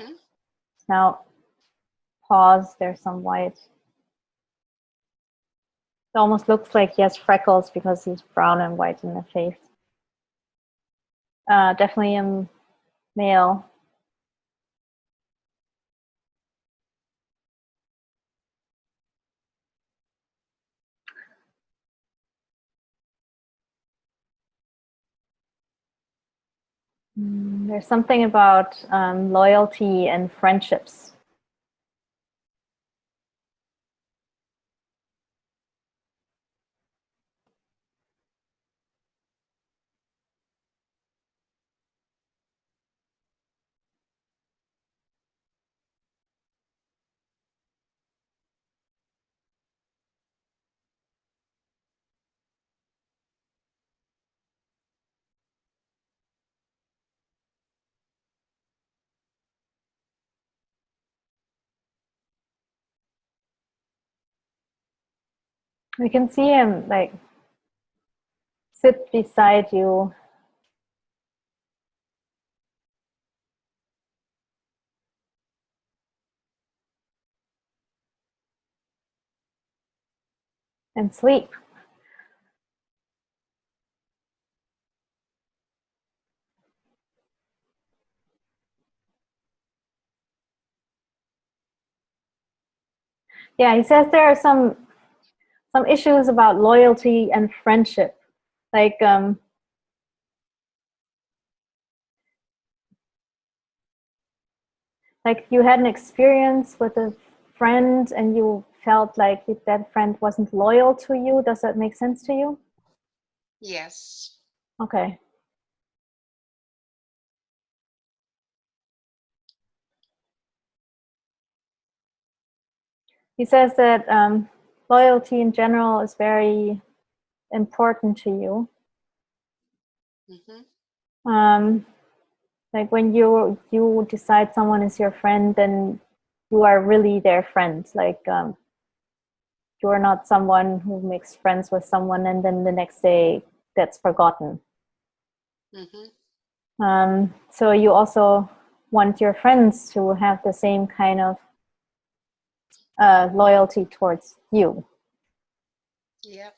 Speaker 1: snout, paws, there's some white. It almost looks like he has freckles because he's brown and white in the face. Definitely a male. There's something about loyalty and friendships. We can see him like sit beside you. And sleep. Yeah, he says there are some issues about loyalty and friendship. Like you had an experience with a friend and you felt like that friend wasn't loyal to you. Does that make sense to you?
Speaker 7: Yes.
Speaker 1: Okay. He says that loyalty in general is very important to you. Like when you decide someone is your friend, then you are really their friend. Like you are not someone who makes friends with someone and then the next day that's forgotten. So you also want your friends to have the same kind of loyalty towards you.
Speaker 7: Yeah.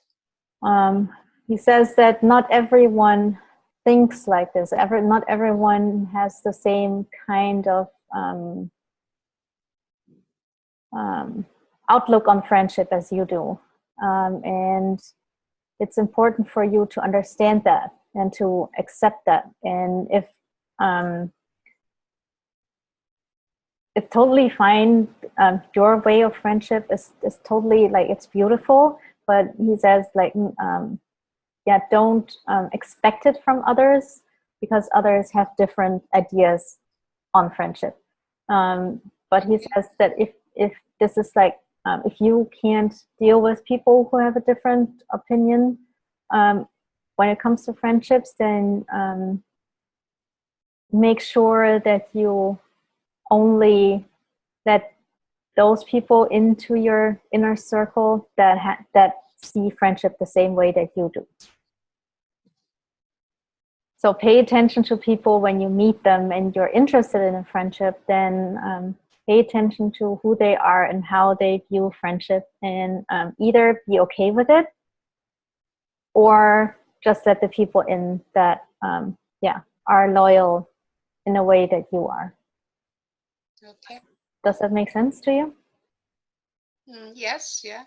Speaker 1: He says that not everyone thinks like this. Not everyone has the same kind of outlook on friendship as you do. And it's important for you to understand that and to accept that. And if it's totally fine, your way of friendship is totally like, it's beautiful, but he says like, yeah, don't expect it from others, because others have different ideas on friendship. But he says that if this is like, if you can't deal with people who have a different opinion when it comes to friendships, then make sure that you only let those people into your inner circle that see friendship the same way that you do. So pay attention to people when you meet them and you're interested in a friendship, then pay attention to who they are and how they view friendship, and either be okay with it or just let the people in that are loyal in a way that you are.
Speaker 7: Okay.
Speaker 1: Does that make sense to you?
Speaker 7: Yes, yeah.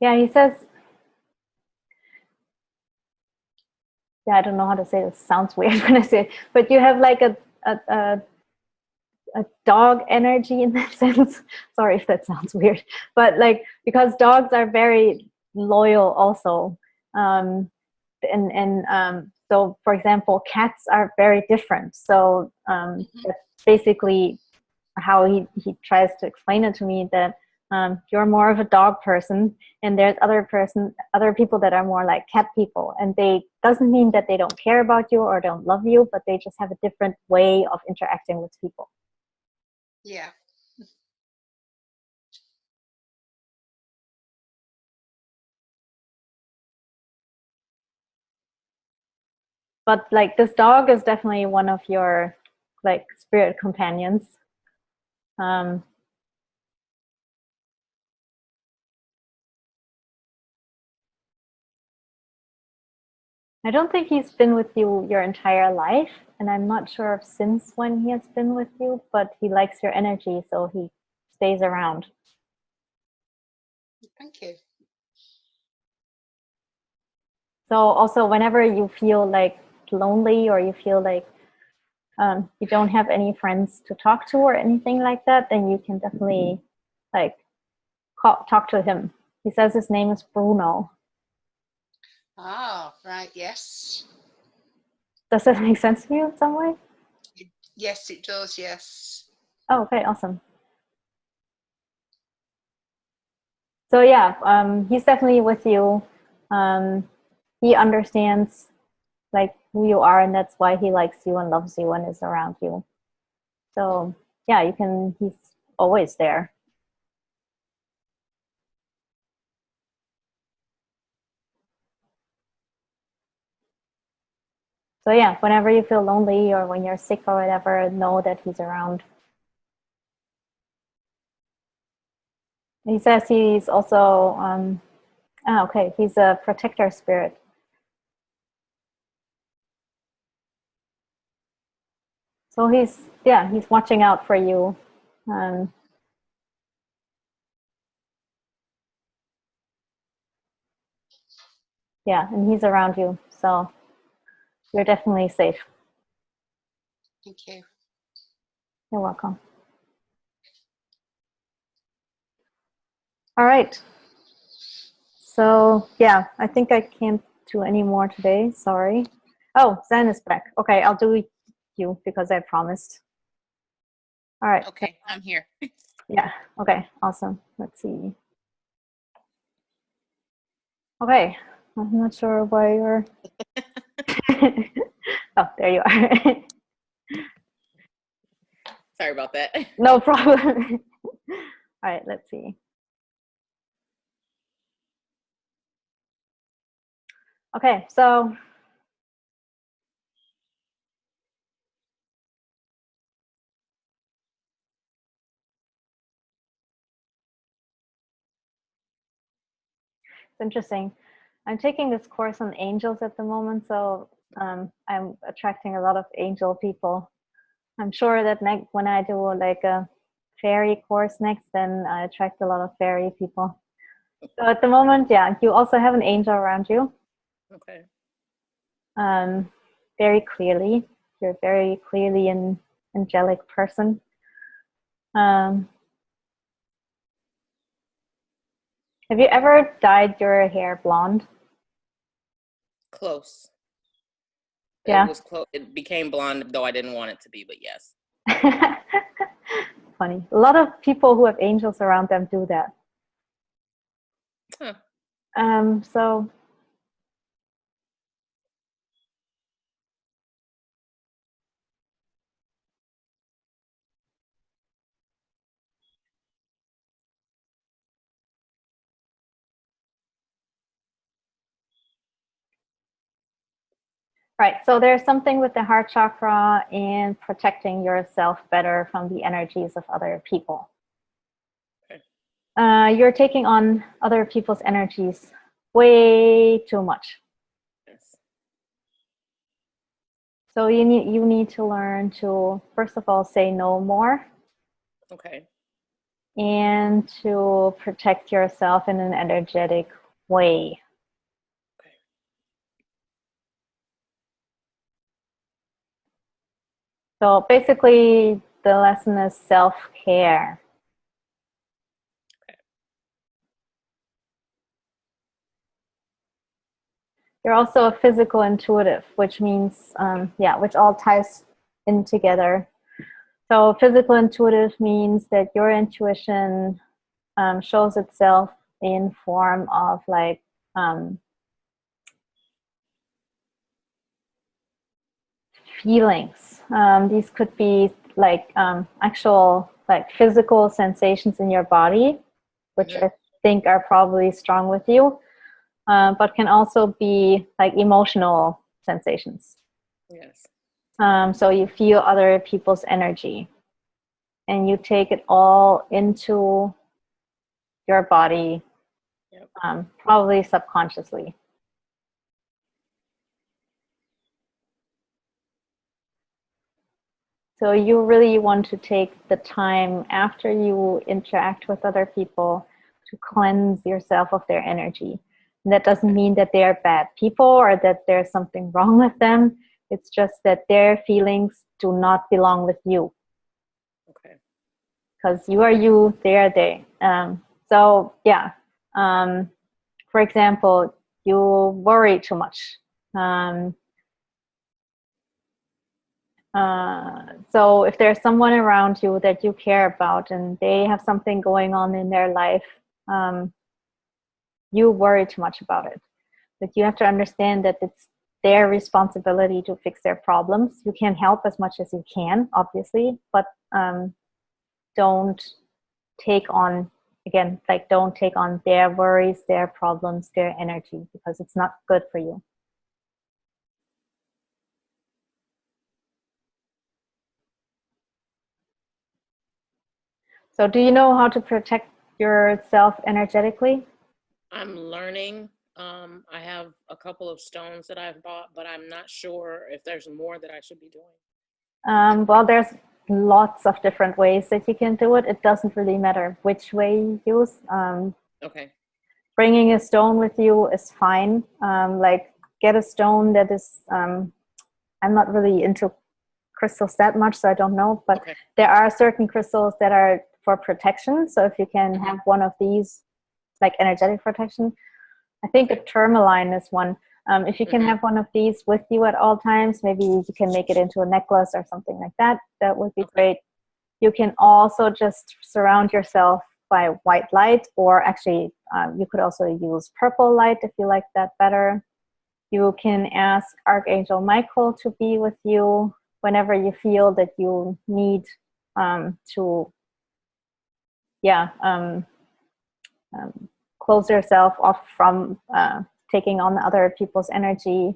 Speaker 1: Yeah, he says, yeah, I don't know how to say this. Sounds weird when I say it, but you have like a dog energy in that sense. Sorry if that sounds weird, but like, because dogs are very loyal also. So for example, cats are very different. So that's basically how he tries to explain it to me, that you're more of a dog person, and there's other people that are more like cat people, and they doesn't mean that they don't care about you or don't love you, but they just have a different way of interacting with people.
Speaker 7: Yeah.
Speaker 1: But like, this dog is definitely one of your like spirit companions. I don't think he's been with you your entire life, and I'm not sure since when he has been with you, but he likes your energy, so he stays around.
Speaker 7: Thank you.
Speaker 1: So also, whenever you feel like lonely, or you feel like you don't have any friends to talk to or anything like that, then you can definitely like talk to him. He says his name is Bruno.
Speaker 7: Ah, right. Yes.
Speaker 1: Does that make sense to you in some way?
Speaker 7: Yes, it does. Yes.
Speaker 1: Oh, okay, awesome. So yeah, he's definitely with you. He understands like who you are, and that's why he likes you and loves you and is around you. So yeah, he's always there. So yeah, whenever you feel lonely or when you're sick or whatever, know that he's around. He says he's also okay, he's a protector spirit. So he's watching out for you. Yeah, and he's around you, so you're definitely safe.
Speaker 7: Thank you.
Speaker 1: You're welcome. All right. So yeah, I think I can't do any more today. Sorry. Oh, Zen is back. Okay, I'll do you because I promised. All right.
Speaker 5: Okay, I'm here.
Speaker 1: Yeah. Okay. Awesome. Let's see. Okay. I'm not sure why you're. Oh, there you are.
Speaker 5: Sorry about that.
Speaker 1: No problem. All right. Let's see. Okay. So it's interesting. I'm taking this course on angels at the moment, so I'm attracting a lot of angel people. I'm sure that when I do like a fairy course next, then I attract a lot of fairy people. So at the moment, yeah, you also have an angel around you.
Speaker 5: Okay.
Speaker 1: Very clearly, you're very clearly an angelic person. Have you ever dyed your hair blonde?
Speaker 5: Close.
Speaker 1: Yeah.
Speaker 5: It was close. It became blonde, though I didn't want it to be, but yes.
Speaker 1: Funny. A lot of people who have angels around them do that.
Speaker 5: Huh.
Speaker 1: So right. So there's something with the heart chakra in protecting yourself better from the energies of other people.
Speaker 5: Okay.
Speaker 1: You're taking on other people's energies way too much.
Speaker 5: Yes.
Speaker 1: So you need to learn to, first of all, say no more.
Speaker 5: Okay.
Speaker 1: And to protect yourself in an energetic way.
Speaker 5: Okay.
Speaker 1: So basically, the lesson is self-care.
Speaker 5: Okay.
Speaker 1: You're also a physical intuitive, which means, which all ties in together. So physical intuitive means that your intuition shows itself in form of like feelings. These could be like actual like physical sensations in your body, which I think are probably strong with you, but can also be like emotional sensations.
Speaker 5: Yes.
Speaker 1: So you feel other people's energy and you take it all into your body,
Speaker 5: Yep.
Speaker 1: probably subconsciously. So you really want to take the time after you interact with other people to cleanse yourself of their energy. And that doesn't mean that they are bad people or that there's something wrong with them. It's just that their feelings do not belong with you.
Speaker 5: Okay.
Speaker 1: Because you are you, they are they. So yeah, for example, you worry too much. So if there's someone around you that you care about and they have something going on in their life, you worry too much about it. But you have to understand that it's their responsibility to fix their problems. You can help as much as you can, obviously, but don't take on, again, like don't take on their worries, their problems, their energy, because it's not good for you. So do you know how to protect yourself energetically?
Speaker 5: I'm learning. I have a couple of stones that I've bought, but I'm not sure if there's more that I should be doing.
Speaker 1: Well, there's lots of different ways that you can do it. It doesn't really matter which way you use.
Speaker 5: Okay.
Speaker 1: Bringing a stone with you is fine. Like get a stone that is, I'm not really into crystals that much, so I don't know. But
Speaker 5: Okay.
Speaker 1: there are certain crystals that are for protection. So if you can have one of these, like energetic protection, I think a tourmaline is one. If you can have one of these with you at all times, maybe you can make it into a necklace or something like that. That would be great. You can also just surround yourself by white light, or actually you could also use purple light if you like that better. You can ask Archangel Michael to be with you whenever you feel that you need to close yourself off from taking on other people's energy.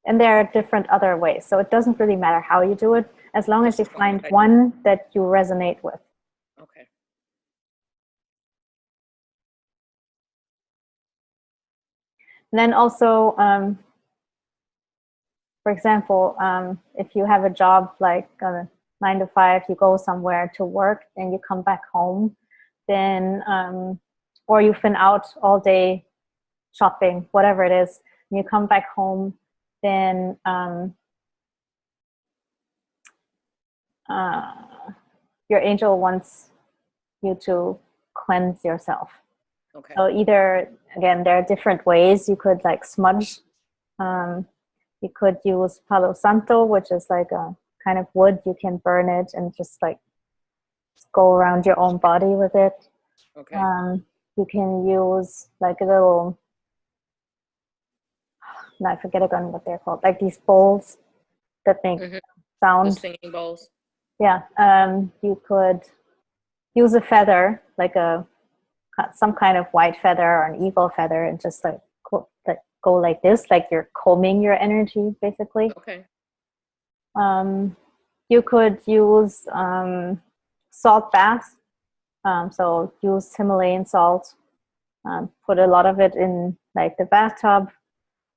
Speaker 1: And there are different other ways. So it doesn't really matter how you do it, as long as you find one that you resonate with.
Speaker 5: Okay.
Speaker 1: And then also, for example, if you have a job like 9 to 5, you go somewhere to work and you come back home, then, or you've been out all day shopping, whatever it is, and you come back home, then your angel wants you to cleanse yourself.
Speaker 5: Okay.
Speaker 1: So either, again, there are different ways. You could like smudge. You could use Palo Santo, which is like a kind of wood. You can burn it and just like go around your own body with it.
Speaker 5: Okay.
Speaker 1: You can use like a little, I forget again what they're called, like these bowls that make sound.
Speaker 5: The singing bowls.
Speaker 1: Yeah. You could use a feather, like some kind of white feather or an eagle feather, and just like go like this, like you're combing your energy, basically.
Speaker 5: Okay.
Speaker 1: You could use salt baths. So use Himalayan salt. Put a lot of it in like the bathtub,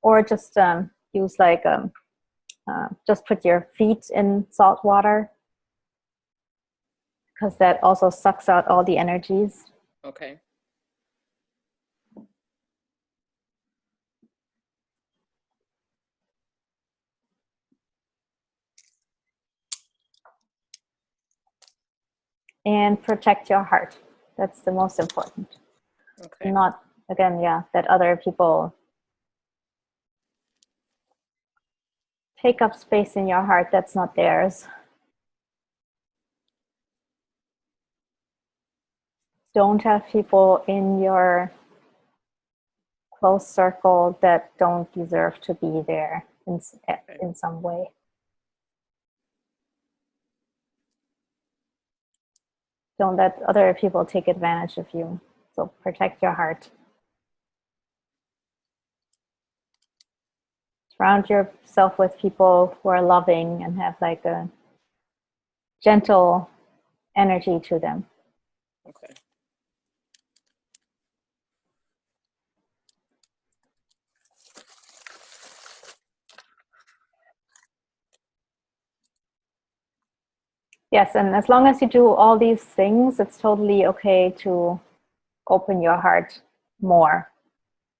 Speaker 1: or just use like just put your feet in salt water, because that also sucks out all the energies.
Speaker 5: Okay.
Speaker 1: And protect your heart. That's the most important.
Speaker 5: Okay.
Speaker 1: Not, again, that other people take up space in your heart that's not theirs. Don't have people in your close circle that don't deserve to be there in some way. Don't let other people take advantage of you. So protect your heart. Surround yourself with people who are loving and have like a gentle energy to them.
Speaker 5: Okay.
Speaker 1: Yes, and as long as you do all these things, it's totally okay to open your heart more.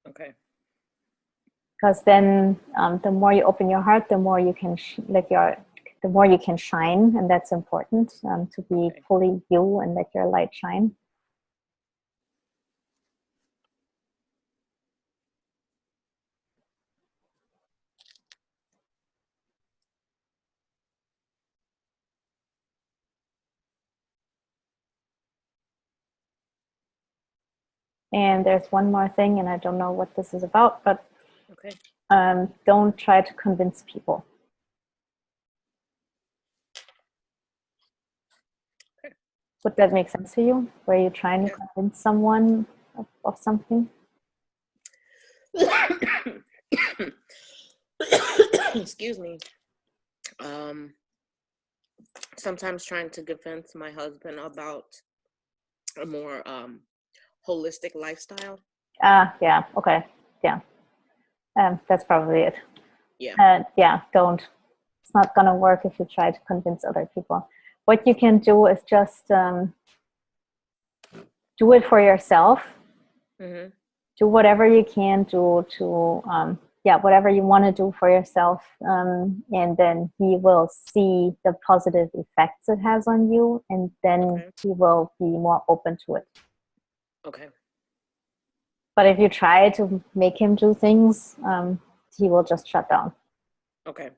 Speaker 5: Okay.
Speaker 1: Because then, the more you open your heart, the more you can the more you can shine, and that's important, to be fully you and let your light shine. And there's one more thing, and I don't know what this is about, but don't try to convince people.
Speaker 5: Okay.
Speaker 1: Would that make sense to you? Where you're trying to convince someone of something?
Speaker 5: Excuse me. Sometimes trying to convince my husband about a more holistic lifestyle.
Speaker 1: Yeah, okay, yeah. That's probably it.
Speaker 5: Yeah.
Speaker 1: Don't. It's not gonna work if you try to convince other people. What you can do is just do it for yourself.
Speaker 5: Mm-hmm.
Speaker 1: do whatever you can do to yeah, whatever you want to do for yourself, and then he will see the positive effects it has on you, and then
Speaker 5: Okay.
Speaker 1: he will be more open to it.
Speaker 5: Okay.
Speaker 1: But if you try to make him do things, he will just shut down.
Speaker 5: Okay.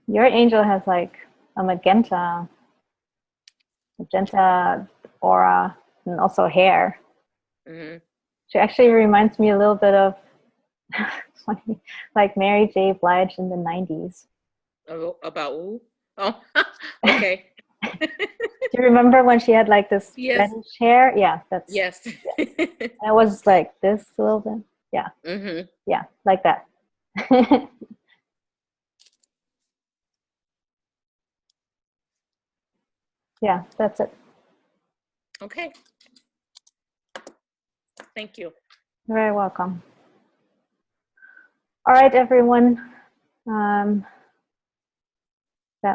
Speaker 1: Your angel has like a magenta aura, and also hair.
Speaker 5: Mm-hmm.
Speaker 1: She actually reminds me a little bit of funny, like Mary J. Blige in the 90s.
Speaker 5: Oh, about who? Oh, okay.
Speaker 1: Do you remember when she had like this
Speaker 5: Yes.
Speaker 1: reddish hair? Yeah, that's
Speaker 5: Yes.
Speaker 1: it was like this a little bit. Yeah.
Speaker 5: Mm-hmm.
Speaker 1: Yeah, like that. Yeah, that's it.
Speaker 5: Okay. Thank you.
Speaker 1: You're very welcome. All right, everyone. That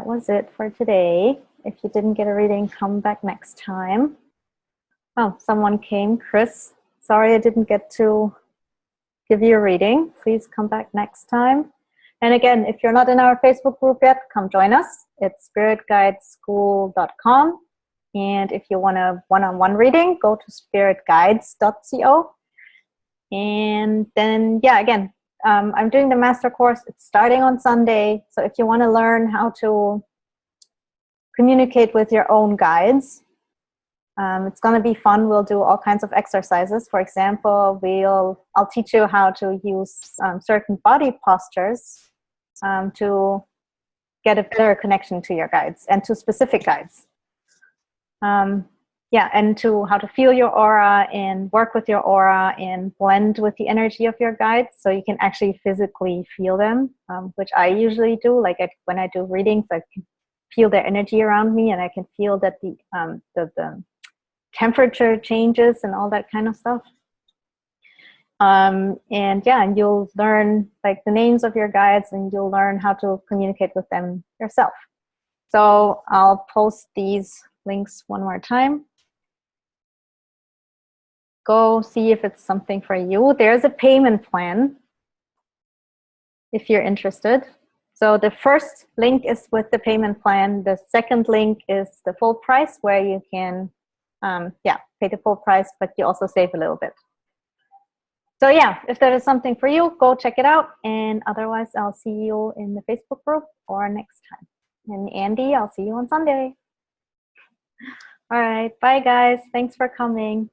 Speaker 1: was it for today. If you didn't get a reading, come back next time. Oh, someone came. Chris, sorry I didn't get to give you a reading. Please come back next time. And again, if you're not in our Facebook group yet, come join us. It's spiritguideschool.com. And if you want a one-on-one reading, go to spiritguides.co. And then, yeah, again, I'm doing the master course. It's starting on Sunday. So if you want to learn how to communicate with your own guides, it's going to be fun. We'll do all kinds of exercises. For example, I'll teach you how to use certain body postures to get a better connection to your guides and to specific guides. Yeah, and to how to feel your aura and work with your aura and blend with the energy of your guides so you can actually physically feel them, which I usually do. Like when I do readings, I can feel their energy around me, and I can feel that the temperature changes and all that kind of stuff. And yeah, and you'll learn like the names of your guides, and you'll learn how to communicate with them yourself. So I'll post these links one more time. Go see if it's something for you. There's a payment plan if you're interested. So the first link is with the payment plan. The second link is the full price, where you can pay the full price, but you also save a little bit. So yeah, if that is something for you, go check it out. And otherwise, I'll see you in the Facebook group or next time. And Andy, I'll see you on Sunday. All right. Bye, guys. Thanks for coming.